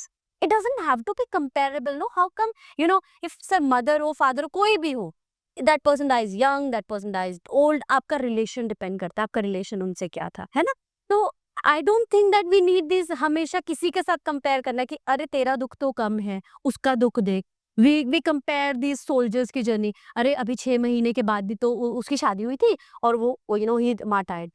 It doesn't have to be comparable, no? How come, if sir mother हो, father हो, कोई भी हो, that person dies young, that person dies old, आपका relation depend करता है, आपका relation उनसे क्या था, है ना? तो I don't think that we need this हमेशा किसी के साथ compare करना कि अरे तेरा दुख तो कम है, उसका दुख देख. We compare these soldiers की जर्नी. अरे अभी 6 महीने के बाद भी तो उसकी शादी हुई थी और वो he martyred.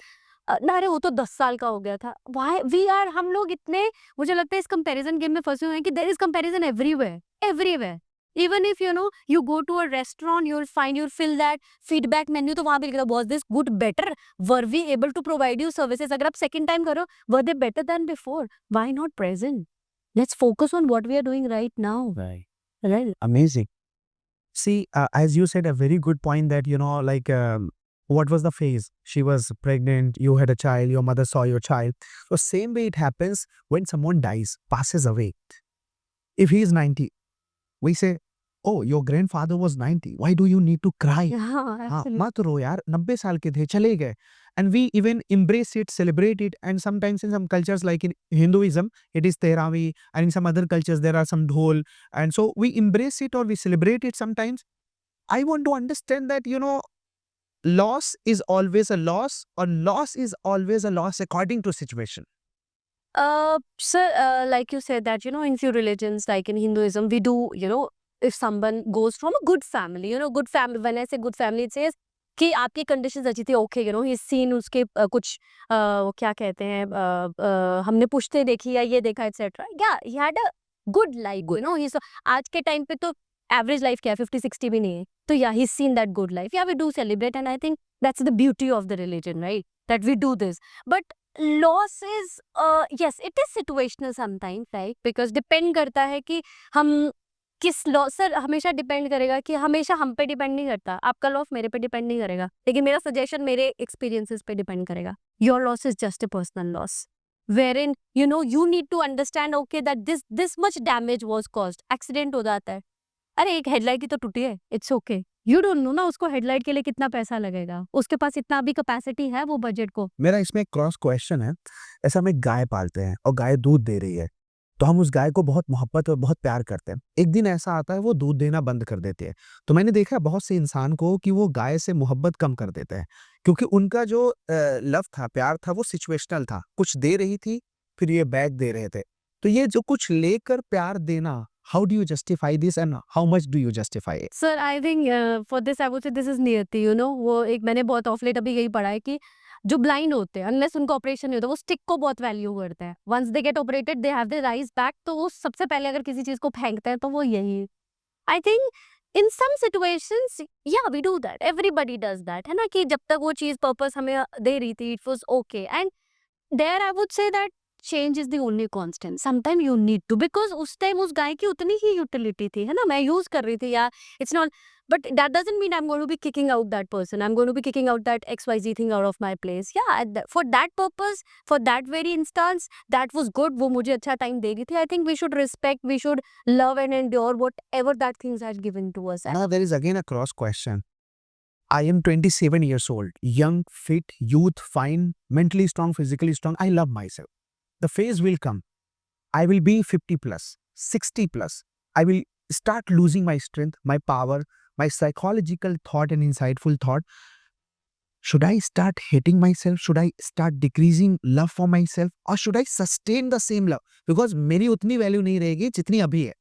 ना अरे वो तो 10 साल का हो गया था. Why we are हम लोग इतने, मुझे लगता है इस कंपैरिजन गेम में फंसे हुए हैं कि there is comparison everywhere. Even if you go to a restaurant, you'll fill that feedback menu, तो वहाँ पे लिखा था was this good, better, were we able to provide you services. अगर आप second time करो, were they better than before? Why not present? Let's focus on what we are doing right now. Right. Right. Amazing. See, as you said, a very good point that, what was the phase? She was pregnant, you had a child, your mother saw your child. So same way it happens when someone dies, passes away. If he is 90, we say, oh, your grandfather was 90. Why do you need to cry? Yeah, हाँ, absolutely. मत रो यार, 90 साल के थे, चले गए. And we even embrace it, celebrate it, and sometimes in some cultures like in Hinduism, it is Tehravi, and in some other cultures there are some dhol, and so we embrace it or we celebrate it sometimes. I want to understand that, loss is always a loss or loss is always a loss according to situation. Sir, like you said that, in few religions, like in Hinduism, we do, if someone goes from a good family, good family, when I say good family, it says कि आपकी conditions अच्छी थी, okay, he's seen उसके कुछ वो क्या कहते हैं, हमने पुश्ते देखी या ये देखा एक्सेट्रा. या he had a good life, he's आज के टाइम पे तो एवरेज लाइफ क्या है, 50-60 भी नहीं है, तो या he's seen that good life. Yeah, we do celebrate and I think that's the beauty of the religion, right? That we do this. But loss is yes, it is situational sometimes, right? Because depend करता है कि हम किस loss, sir हमेशा depend करेगा कि हमेशा हम पे डिपेंड नहीं करता. आपका लॉस मेरे पे डिपेंड नहीं करेगा, लेकिन मेरा सजेशन मेरे एक्सपीरियंसेस पे डिपेंड करेगा. Your loss is just a personal loss wherein you need to understand okay that this much damage was caused. Accident हो जाता है, अरे एक हेडलाइट ही तो टूटी है, it's okay. You don't know ना उसको हेडलाइट के लिए कितना पैसा लगेगा, उसके पास इतना भी कैपेसिटी है वो बजट को. मेरा इसमें एक क्रॉस क्वेश्चन है. ऐसा हम एक गाय पालते हैं और गाय दूध दे रही है, तो हम उस गाय को बहुत मोहब्बत और बहुत प्यार करते हैं. एक दिन ऐसा आता है वो दूध देना बंद कर देती है. तो मैंने देखा है बहुत से इंसान को कि वो गाय से मोहब्बत कम कर देते हैं, क्योंकि उनका जो लव था, प्यार था, वो सिचुएशनल था. कुछ दे रही थी, फिर ये बैग दे रहे थे. तो ये जो कुछ लेकर प्यार देना, how do you justify this and how much do you justify it? Sir I think for this I would से दिस इज नियति, यू नो, वो एक मैंने बहुत ऑफ लेट अभी यही पढ़ा है कि जो ब्लाइंड होते हैं अनलेस उनका ऑपरेशन नहीं होता वो स्टिक को बहुत वैल्यू करते हैं। Once they get operated they have their eyes back, तो वो सबसे पहले अगर किसी चीज को फेंकते हैं तो वो यही है। I think in some situations या we do that, everybody does that, है ना, कि जब तक वो चीज पर्पस हमें दे रही थी it was okay. And there I would say that change is the only constant, sometime you need to, because उस टाइम उस गाय की उतनी ही यूटिलिटी थी, है ना, मैं यूज कर रही थी या it's not, but that doesn't mean I am going to be kicking out that person, I am going to be kicking out that XYZ thing out of my place. या for that purpose, for that very instance that was good, वो मुझे अच्छा time दे रही थी। I think we should respect, we should love and endure whatever that things has given to us. Now there is again a cross question. I am 27 years old, young, fit, youth, fine, mentally strong, physically strong. I love myself. The phase will come. I will be 50 plus, 60 plus. I will start losing my strength, my power, my psychological thought and insightful thought. Should I start hating myself? Should I start decreasing love for myself? Or should I sustain the same love? Because मेरी उतनी value नहीं रहेगी जितनी अभी है.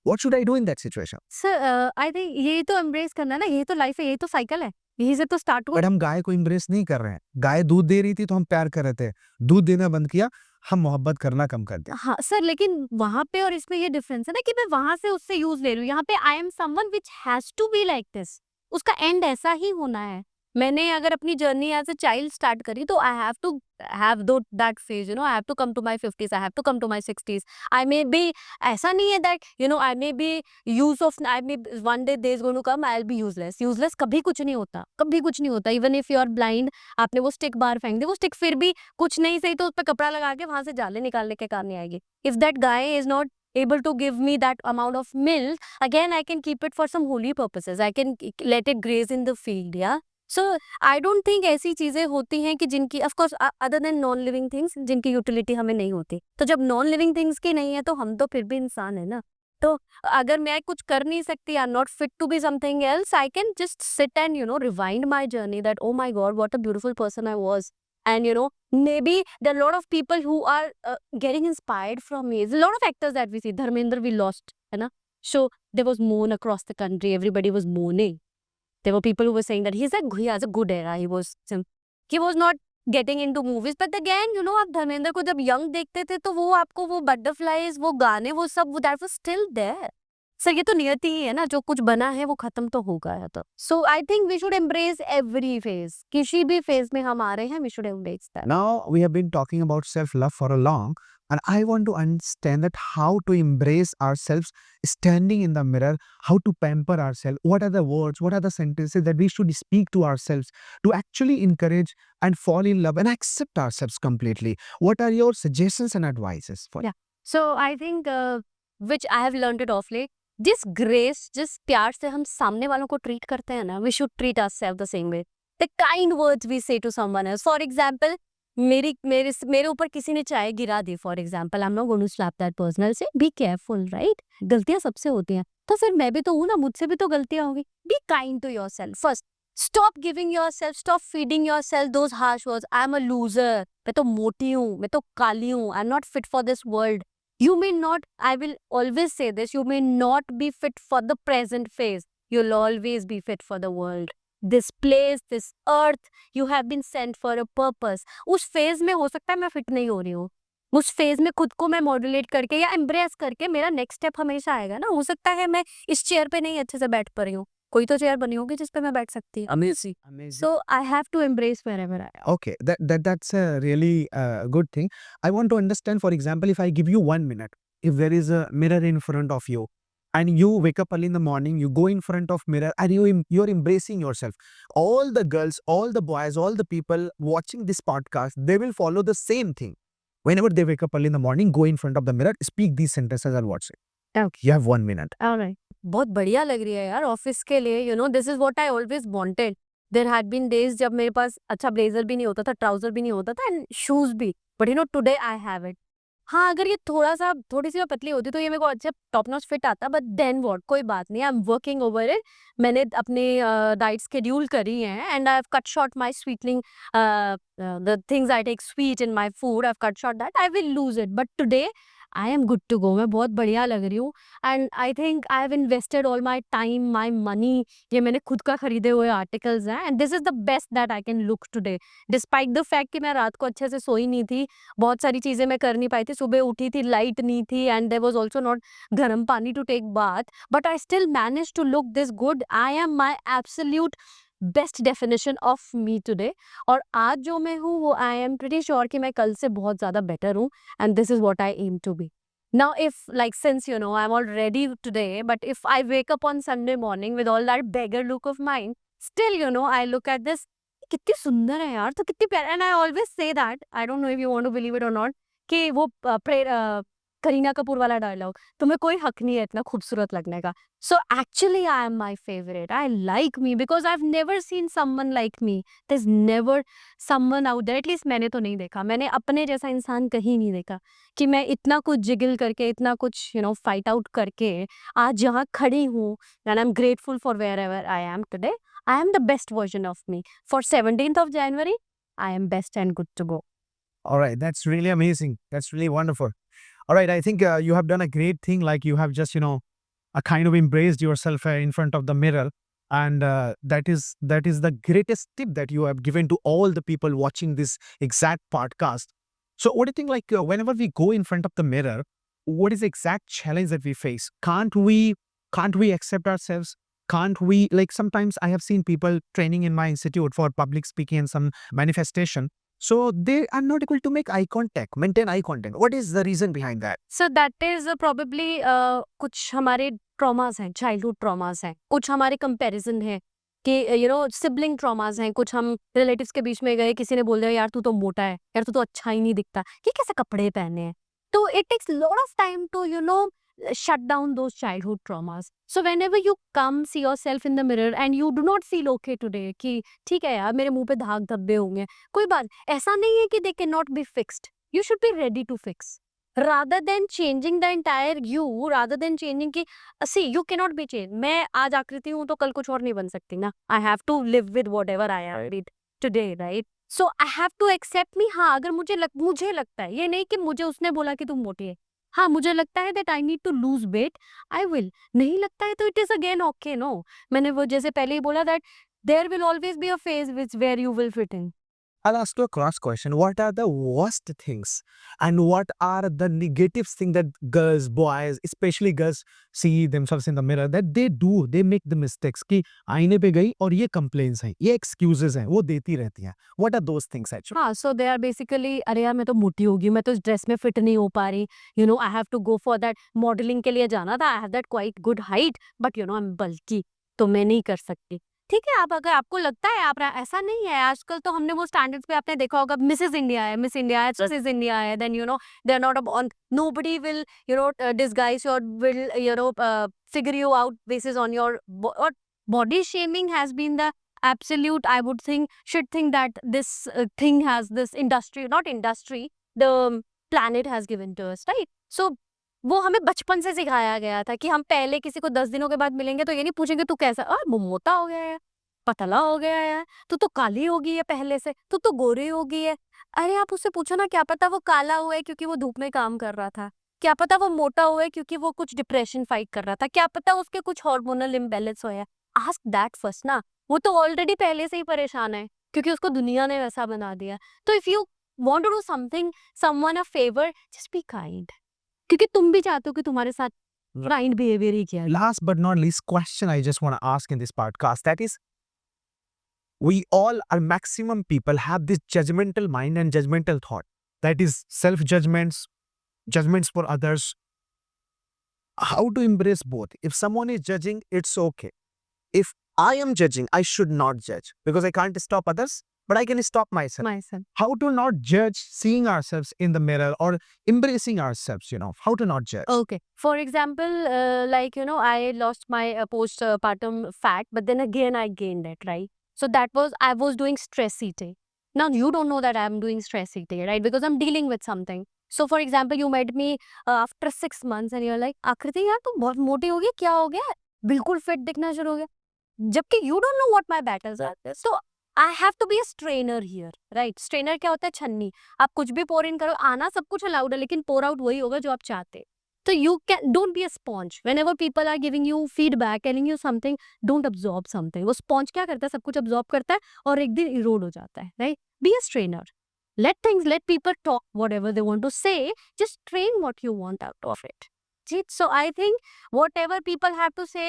What should I do in that situation? Sir I think ये तो embrace करना है ना, ये तो लाइफ है, ये तो साइकिल है, यही से तो स्टार्ट हुआ। बट हम गाय को इम्ब्रेस नहीं कर रहे हैं. गाय दूध दे रही थी तो हम प्यार कर रहे थे. दूध देना बंद किया, हम मोहब्बत करना कम कर दिया. हाँ सर, लेकिन वहां पे और इसमें ये डिफरेंस है ना कि मैं वहां से उससे यूज ले रही हूँ, यहाँ पे I am someone which has to be like this, उसका एंड ऐसा ही होना है। मैंने अगर अपनी journey as a child start करी तो I have to have though that phase, you know, I have to come to my 50s, I have to come to my 60s। I may be, ऐसा नहीं है that you know I may be use of, I may one day they is going to come I will be useless. Useless कभी कुछ नहीं होता, कभी कुछ नहीं होता। Even if you are blind, आपने वो स्टिक बाहर फेंक दी, वो स्टिक फिर भी कुछ नहीं सही तो उस पर कपड़ा लगा के वहां से जाले निकालने के काम नहीं आएगी। If that guy is not able to give me that amount of milk, again I can keep it for some holy purposes, I can let it graze in the field, yeah. So I don't think ऐसी चीजें होती हैं कि जिनकी, of course other than non living things, जिनकी utility हमें नहीं होती। तो जब नॉन लिविंग थिंग्स की नहीं है तो हम तो फिर भी इंसान है ना। तो अगर मैं कुछ कर नहीं सकती, I am not fit to be something else, I can just sit and you know rewind my journey that oh my god what a beautiful person I was. And you know, maybe there are a lot of people who are getting inspired from me. There's a lot of actors that we see. Dharmendra we lost, है ना? So there was mourn across the country. Everybody was mourning. There were people who were saying that he has a good era. He was not getting into movies. But again, you know, आप धर्मेंद्र को जब young देखते थे तो वो आपको वो butterflies, वो गाने, वो सब, that was still there. Sir ये तो नियति ही है ना, जो कुछ बना है वो खत्म तो होगा है तो। So I think we should embrace every phase, किसी भी फेज में हम आ रहे हैं, we should embrace that. Now we have been talking about self-love for a long, and I want to understand that how to embrace ourselves standing in the mirror, how to pamper ourselves, what are the words, what are the sentences that we should speak to ourselves to actually encourage and fall in love and accept ourselves completely. What are your suggestions and advices for? Yeah. So I think which I have learned it off late, जिस grace, जिस प्यार से हम सामने वालों को treat करते हैं ना, we should treat ourself the same way. The kind words we say to someone else, for example मेरे ऊपर किसी ने चाय गिरा दी, for example I am not going to slap that person, I say be careful, right? गलतियां सबसे होती हैं, तो फिर मैं भी तो हूं ना, मुझसे भी तो गलतियां होगी। Be kind to yourself first. Stop giving yourself, stop feeding yourself those harsh words, I am a loser, मैं तो मोटी हूँ, मैं तो काली हूँ, I am not fit for this world. You may not, I will always say this, you may not be fit for the present phase. You'll always be fit for the world. This place, this earth, you have been sent for a purpose. उस phase में हो सकता है मैं fit नहीं हो रही हूँ, उस फेज में खुद को मैं मॉड्यूलेट करके या एम्ब्रेस करके मेरा नेक्स्ट स्टेप हमेशा आएगा ना। हो सकता है मैं इस चेयर पे नहीं अच्छे से बैठ पा रही हूँ, कोई तो चेयर बनी होगी जिस पे मैं बैठ सकती हूँ। Amazing. So I have to embrace wherever I am. Okay, that's a really good thing. I want to understand, for example, if I give you 1 minute, if there is a mirror in front of you, and you wake up early in the morning, you go in front of mirror, and you're embracing yourself. All the girls, all the boys, all the people watching this podcast, they will follow the same thing. Whenever they wake up early in the morning, go in front of the mirror, speak these sentences and watch it. Okay. You have 1 minute. Alright. बहुत बढ़िया लग रही है यार office के लिए, you know, this is what I always wanted. There had been days जब मेरे पास अच्छा ब्लेजर भी नहीं होता था, ट्राउजर भी नहीं होता था एंड शूज भी, but you know today I have it. हाँ, अगर ये थोड़ी सी मैं पतली होती तो ये मेरे को अच्छा टॉप नॉच फिट आता, बट देन व्हाट, कोई बात नहीं, I am working over it. मैंने अपने डाइट शेड्यूल करी है and I have cut short my sweetening, the things I take sweet in my food, I have cut short that, I will lose it, but today I am good to go, मैं बहुत बढ़िया लग रही हूँ। And I think I have invested all my time, my money, ये मैंने खुद का खरीदे हुए आर्टिकल्स हैं, and this is the best that I can look today, despite the fact कि मैं रात को अच्छे से सोई नहीं थी, बहुत सारी चीजें मैं कर नहीं पाई थी, सुबह उठी थी लाइट नहीं थी, and there was also not गर्म पानी to take bath, but I still manage to look this good. I am my absolute best definition of me today. और आज जो मैं हूँ वो आई एम प्रीटी श्योर कि मैं कल से बहुत ज़्यादा बेटर हूँ, and this is what I am to be. Now, if like since I'm all ready today, but if I wake up on Sunday morning with all that beggar look of mine, still I look at this, कितनी सुंदर है यार, तो कितनी प्यारी, and I always say that, I don't know if you want to believe it or not, कि वो करीना कपूर वाला डायलॉग, तुम्हें कोई हक नहीं है इतना खूबसूरत लगने का। So actually I am my favorite. I like me because I've never seen someone like me. There's never someone out there, at least मैंने तो नहीं देखा, मैंने अपने जैसा इंसान कहीं नहीं देखा कि मैं इतना कुछ जिगल करके, इतना कुछ फाइट आउट करके आज जहाँ खड़ी हूँ, and I'm grateful for wherever I am today. I am the best version of me. For 17th of January, I am best and good to go. All right, that's really amazing. That's really wonderful. All right, I think you have done a great thing. Like you have just, kind of embraced yourself in front of the mirror, and that is the greatest tip that you have given to all the people watching this exact podcast. So, what do you think? Like whenever we go in front of the mirror, what is the exact challenge that we face? Can't we accept ourselves? Can't we, like, sometimes I have seen people training in my institute for public speaking and some manifestation, so they are not able to make eye contact, maintain eye contact. What is the reason behind that? So that is probably कुछ हमारे traumas हैं, childhood traumas हैं, कुछ हमारे comparison है कि sibling traumas हैं, कुछ हम रिलेटिव्स के बीच में गए, किसी ने बोल दिया यार तू तो मोटा है, यार तू तो अच्छा ही नहीं दिखता, ये कैसे कपड़े पहने हैं, तो it takes lot of time to shut down those childhood traumas. So whenever you come see yourself in the mirror and you do not feel okay today कि ठीक है यार मेरे मुंह पे दाग धब्बे होंगे, कोई बात, ऐसा नहीं है कि they cannot be fixed. You should be ready to fix. Rather than changing the entire you, rather than changing कि see you cannot be changed. मैं आज आकृति हूँ तो कल कुछ और नहीं बन सकती ना. I have to live with whatever I am with today, right? So I have to accept me. हाँ, अगर मुझे लगता है, ये नहीं कि मुझे उसने बोला कि तुम मोटी है, हाँ मुझे लगता है that I need to lose weight, I will. नहीं लगता है तो it is again okay, no. मैंने वो जैसे पहले ही बोला that there will always be a phase where you will fit in. I'll ask you a cross question. What are the worst things and what are the negative things that girls, boys, especially girls see themselves in the mirror that they do, they make the mistakes कि आईने पे गई और ये complaints हैं, ये excuses हैं, वो देती रहती हैं. What are those things actually? हाँ, so they are basically अरे यार मैं तो मोटी हो गई, मैं तो इस ड्रेस में फिट नहीं हो पा रही, I have to go for that, modelling के लिए जाना था, I have that quite good height, but I'm bulky, तो मैं नहीं कर सकती। ठीक है, आप अगर आपको लगता है आप ऐसा नहीं है, आजकल तो हमने वो स्टैंडर्ड्स पे आपने देखा होगा, मिसेस इंडिया है, मिस इंडिया है, मिसेस इंडिया है, then they are not on, nobody will disguise or will figure you out basis on your or body shaming has been the absolute, I would think, should think that this thing has this industry, not industry, the planet has given to us, right? So वो हमें बचपन से सिखाया गया था कि हम पहले किसी को 10 दिनों के बाद मिलेंगे तो ये नहीं पूछेंगे तू कैसा, वो मोटा हो गया है, पतला हो गया है, तू तो काली हो गई है पहले से, तू तो गोरी हो गई है। अरे आप उससे पूछो ना, क्या पता वो काला हुआ है क्योंकि वो धूप में काम कर रहा था, क्या पता वो मोटा हुआ है क्योंकि वो कुछ डिप्रेशन फाइट कर रहा था, क्या पता उसके कुछ हार्मोनल इम्बैलेंस हुआ है। आस्क दैट फर्स्ट ना, वो तो ऑलरेडी पहले से ही परेशान है क्योंकि उसको दुनिया ने वैसा बना दिया। तो if you want to do something, someone a favour, just be kind, क्योंकि तुम भी चाहते हो कि तुम्हारे साथ काइंड बिहेवियर ही किया जाए। Last but not least question I just want to ask in this podcast, that is, we all are maximum people have this judgmental mind and judgmental thought, that is self judgments, judgments for others. How to embrace both? If someone is judging, it's okay. If I am judging, I should not judge because I can't stop others, but I can stop myself. How to not judge seeing ourselves in the mirror or embracing ourselves, how to not judge. Okay. For example, I lost my postpartum fat, but then again I gained it, right? So that was, I was doing stress eating. Now you don't know that I'm doing stress eating, right? Because I'm dealing with something. So for example, you met me after 6 months and you're like, आकृति यार तू बहुत मोटी हो गई, क्या हो गया? बिल्कुल फिट दिखना शुरू हो गया। जबकि you don't know what my battles are. So I have to be a strainer here, right? Strainer क्या होता है? छन्नी। आप कुछ भी पोर इन करो, आना सब कुछ अलाउड है, लेकिन पोर आउट वही होगा जो आप चाहते हैं। तो you can don't be a sponge. Whenever people are giving you feedback, telling you something, don't absorb something. वो स्पॉन्ज क्या करता है? सब कुछ अब्सॉर्ब करता है और एक दिन इरोड हो जाता है, right? B a strainer. let people talk whatever they want to say, just train what you want out of it. जी, so I think whatever people have to say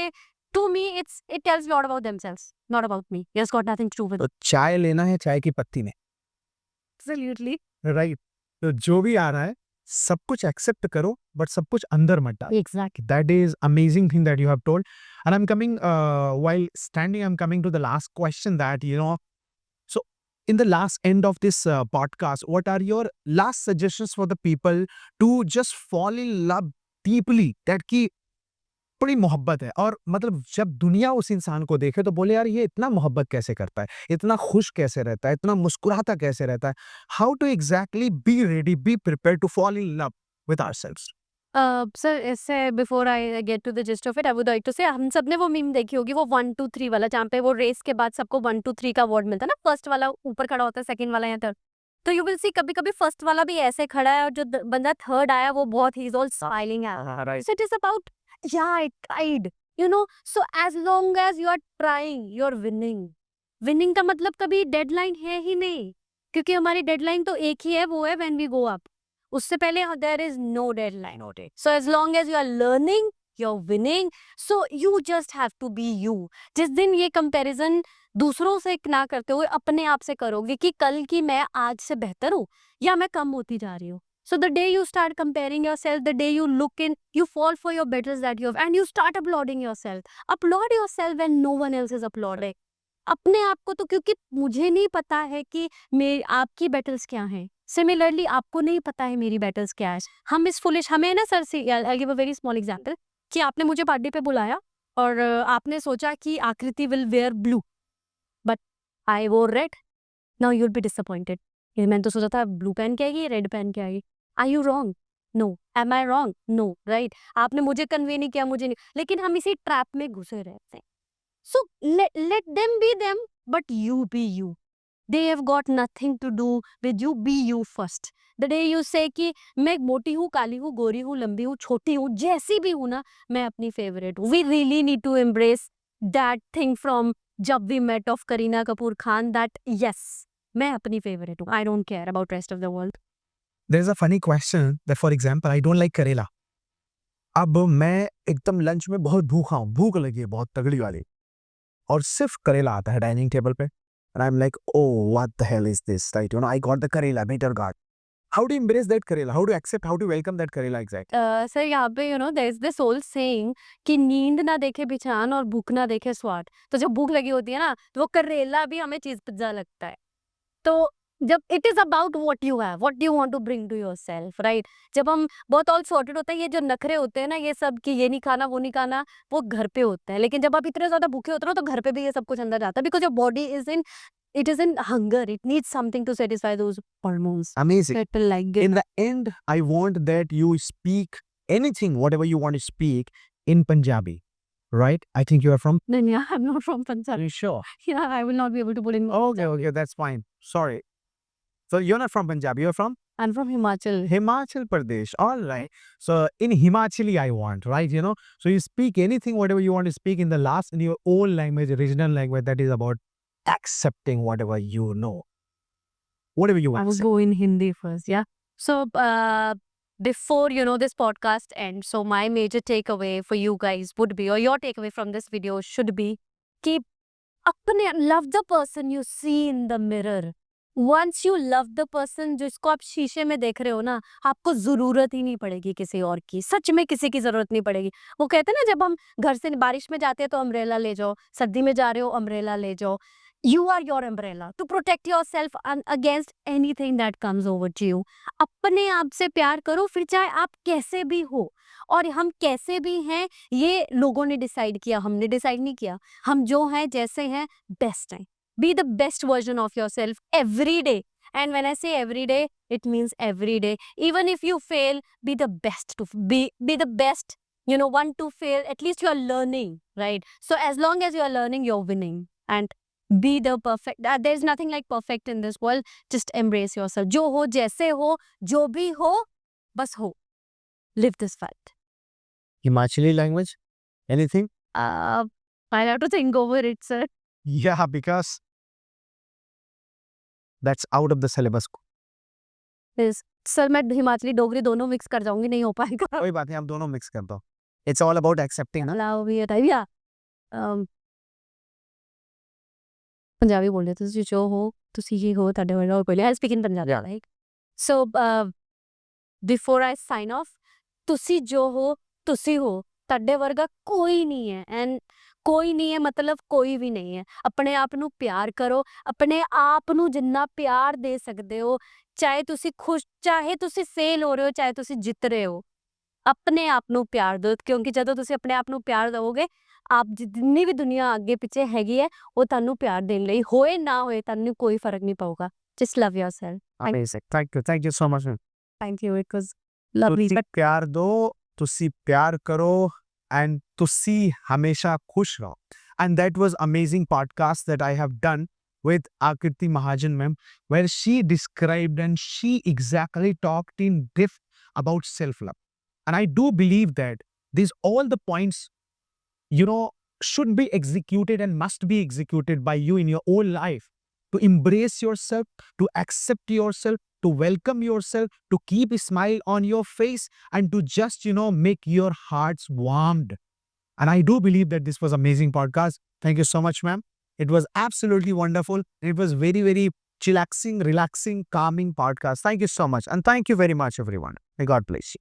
to me, it tells a lot about themselves, not about me. It's got nothing to do with तो चाय लेना है चाय की पत्ती में, absolutely. Right? तो जो भी आ रहा है सब कुछ एक्सेप्ट करो बट सब कुछ अंदर मत डालो. Exactly. That is amazing thing that you have told. And I'm coming, while standing, I'm coming to the last question that, so in the last end of this podcast, what are your last suggestions for the people to just fall in love deeply? That की बड़ी मोहब्बत है और मतलब जब दुनिया उस इंसान को देखे तो बोले यार ये इतना मोहब्बत कैसे करता है, इतना खुश कैसे रहता है, इतना मुस्कुराता कैसे रहता है. How to exactly be ready, be prepare to fall in love with ourselves. Sir, इससे before I get to the gist of it, I would like to say हम सब ने वो मीम देखी होगी, वो 1 2 3 वाला, जहाँ पे वो रेस के बाद सबको 1 2 3 का अवार्ड मिलता है ना, फर्स्ट वाला ऊपर खड़ा होता है, सेकंड वाला या थर्ड. तो यू विल सी कभी कभी फर्स्ट वाला भी ऐसे खड़ा है और जो बंदा थर्ड आया वो बहुत ही इज ऑल स्माइलिंग है. Right. So it is about, yeah, I tried, you know. So as long as you are trying, you're winning. Winning का मतलब कभी डेडलाइन है ही नहीं, क्योंकि हमारी डेडलाइन तो एक ही है, वो है when we go up. उससे पहले there is no deadline. So as long as you are learning, you're winning. So you just have to be you. जिस दिन ये comparison दूसरों से ना करते हुए अपने आप से करोगे कि कल की मैं आज से बेहतर हूँ या मैं कम होती जा रही हूँ. So the day you start comparing yourself, the day you look in, you fall for your battles that you have, and you start applauding yourself. Applaud yourself when no one else is applauding. अपने आप को तो, क्योंकि मुझे नहीं पता है कि मेरी आपकी बैटल्स क्या हैं. सिमिलरली आपको नहीं पता है मेरी बैटल्स क्या है. हम इस फुलिश, हमें ना सर से, I give a very small example, कि आपने मुझे पार्टी पे बुलाया और आपने सोचा कि Aakriti will wear blue, but I wore red. Now you will be disappointed. मैंने तो सोचा था ब्लू पहन के आएगी, रेड पहन के आएगी. Are you wrong? No. Am I wrong? No. Right? आपने मुझे कन्वे नहीं किया, मुझे नहीं, लेकिन हम इसी ट्रैप में घुसे रहते हैं. So let them be them, but you be you. They have got nothing to do with you. Be you first. The day you say कि मैं मोटी हूँ, काली हूँ, गोरी हूँ, लंबी हूँ, छोटी हूँ, जैसी भी हूँ ना, मैं अपनी फेवरेट हूँ. We really need to embrace that thing from जब we met of Kareena Kapoor Khan, that yes, मैं अपनी फेवरेट हूँ. I don't care about rest of the world. There is a funny question that for example I don't like karela. अब मैं एकदम lunch में बहुत भूखा हूँ, भूख लगी है बहुत तगड़ी वाली, और सिर्फ करेला आता है डाइनिंग टेबल पे, and I am like oh what the hell is this, right? I got the karela, better god. How to embrace that karela, how to accept, how to welcome that karela exact? Sir यहाँ पे there is this old saying कि नींद ना देखे बिछान और भूख ना देखे स्वाद. तो जब भूख लगी होती है ना, तो वो करेला भी हमें चीज पिज्जा लगता है. तो जब it is about what you have, what you want to bring to yourself, right? जब हम बहुत ऑल सॉर्टेड होते हैं, ये जो नखरे होते हैं ना, ये सब कि ये नहीं खाना, वो नहीं खाना, वो घर पे होते हैं. लेकिन जब आप इतने ज्यादा भूखे होते हो ना, तो घर पे भी ये सब कुछ अंदर जाता है, because your body is in, it is in hunger, it needs something to satisfy those hormones. Amazing. People like it. In the end, I want that you speak anything, whatever you want to speak in Punjabi, right? I think you are from. Then yeah, I'm not from Punjab. Are you sure? Yeah, I will not be able to put in. Okay, okay, that's fine. Sorry. So you're not from Punjab, you're from I'm from Himachal. Himachal Pradesh. All right. So in Himachali, I want, right? So you speak anything, whatever you want to speak in the last, in your own language, regional language, that is about accepting whatever you know. Whatever you I will accept. go in Hindi first, yeah. So, before this podcast ends, so my major takeaway for you guys would be, or your takeaway from this video should be, कि अपने love the person you see in the mirror. Once you love the person, जिसको आप शीशे में देख रहे हो ना, आपको जरूरत ही नहीं पड़ेगी किसी और की. सच में किसी की जरूरत नहीं पड़ेगी. वो कहते हैं ना, जब हम घर से बारिश में जाते हैं तो अम्ब्रेला ले जाओ, सर्दी में जा रहे हो अम्ब्रेला ले जाओ. You are your umbrella to protect yourself against anything that comes over to you. अपने आप से प्यार करो, फिर चाहे आप कैसे भी हो. और हम कैसे भी हैं, ये लोगों ने डिसाइड किया, हमने डिसाइड नहीं किया. हम जो हैं, जैसे हैं, बेस्ट हैं. Be the best version of yourself every day. And when I say every day, it means every day. Even if you fail, be the best to be the best. One to fail, at least you are learning, right? So as long as you are learning, you're winning. And Be the perfect. There's nothing like perfect in this world. Just embrace yourself. जो हो, जैसे हो, जो भी हो, बस हो. Live this fact. Himachali language? Anything? I'll have to think over it, sir. Yeah, because that's out of the syllabus. Yes. Sir मैं हिमाचली डोगरी दोनों मिक्स कर जाऊंगी, नहीं हो पाएगा. कोई बात नहीं, आप दोनों मिक्स कर दो. It's all about accepting, ना? Allow me a time. Yeah. Punjabi ਬੋਲਦੇ ਤੁਸੀਂ ਜੋ ਹੋ ਤੁਸੀਂ ਹੀ ਹੋ ਤੁਹਾਡੇ ਵਰਗਾ ਹੋਰ ਕੋਈ ਨਹੀਂ. I speak in Punjabi, Yeah. right? So before I sign off, ਤੁਸੀਂ ਜੋ ਹੋ ਤੁਸੀਂ ਹੋ ਤੁਹਾਡੇ ਵਰਗਾ ਕੋਈ ਨਹੀਂ ਹੈ. ਐਂਡ ਕੋਈ ਨਹੀਂ ਹੈ ਮਤਲਬ ਕੋਈ ਵੀ ਨਹੀਂ ਹੈ. ਆਪਣੇ ਆਪ ਨੂੰ ਪਿਆਰ ਕਰੋ. ਆਪਣੇ ਆਪ ਨੂੰ ਜਿੰਨਾ ਪਿਆਰ ਦੇ ਸਕਦੇ ਹੋ, ਚਾਹੇ ਤੁਸੀਂ ਖੁਸ਼, ਚਾਹੇ ਤੁਸੀਂ ਫੇਲ ਹੋ ਰਹੇ ਹੋ, ਚਾਹੇ ਤੁਸੀਂ ਜਿੱਤ ਰਹੇ ਹੋ, ਆਪਣੇ ਆਪ ਨੂੰ ਪਿਆਰ ਦਿਓ. ਕਿਉਂਕਿ ਜਦੋਂ ਤੁਸੀਂ ਆਪਣੇ ਆਪ ਨੂੰ ਪਿਆਰ ਦਿਓਗੇ, ਆਪ ਜਿੰਨੀ ਵੀ ਦੁਨੀਆ ਅੱਗੇ ਪਿੱਛੇ ਹੈਗੀ ਹੈ ਉਹ ਤੁਹਾਨੂੰ ਪਿਆਰ ਦੇਣ ਲਈ, ਹੋਏ ਨਾ ਹੋਏ ਤੁਹਾਨੂੰ ਕੋਈ ਫਰਕ ਨਹੀਂ ਪਊਗਾ. Just love yourself. Amazing. Thank you so much. Thank you. It was lovely. ਤੁਸੀਂ ਪਿਆਰ ਦਿਓ, ਤੁਸੀਂ ਪਿਆਰ ਕਰੋ, and ਤੁਸੀਂ ਹਮੇਸ਼ਾ ਖੁਸ਼ ਰਹੋ. And that was amazing podcast that I have done with Akriti Mahajan ma'am, where she described and she exactly talked in depth about self-love. And I do believe that these all the points, should be executed and must be executed by you in your own life, to embrace yourself, to accept yourself, to welcome yourself, to keep a smile on your face, and to just, make your hearts warmed. And I do believe that this was amazing podcast. Thank you so much, ma'am. It was absolutely wonderful. It was very, very chillaxing, relaxing, calming podcast. Thank you so much. And thank you very much, everyone. May God bless you.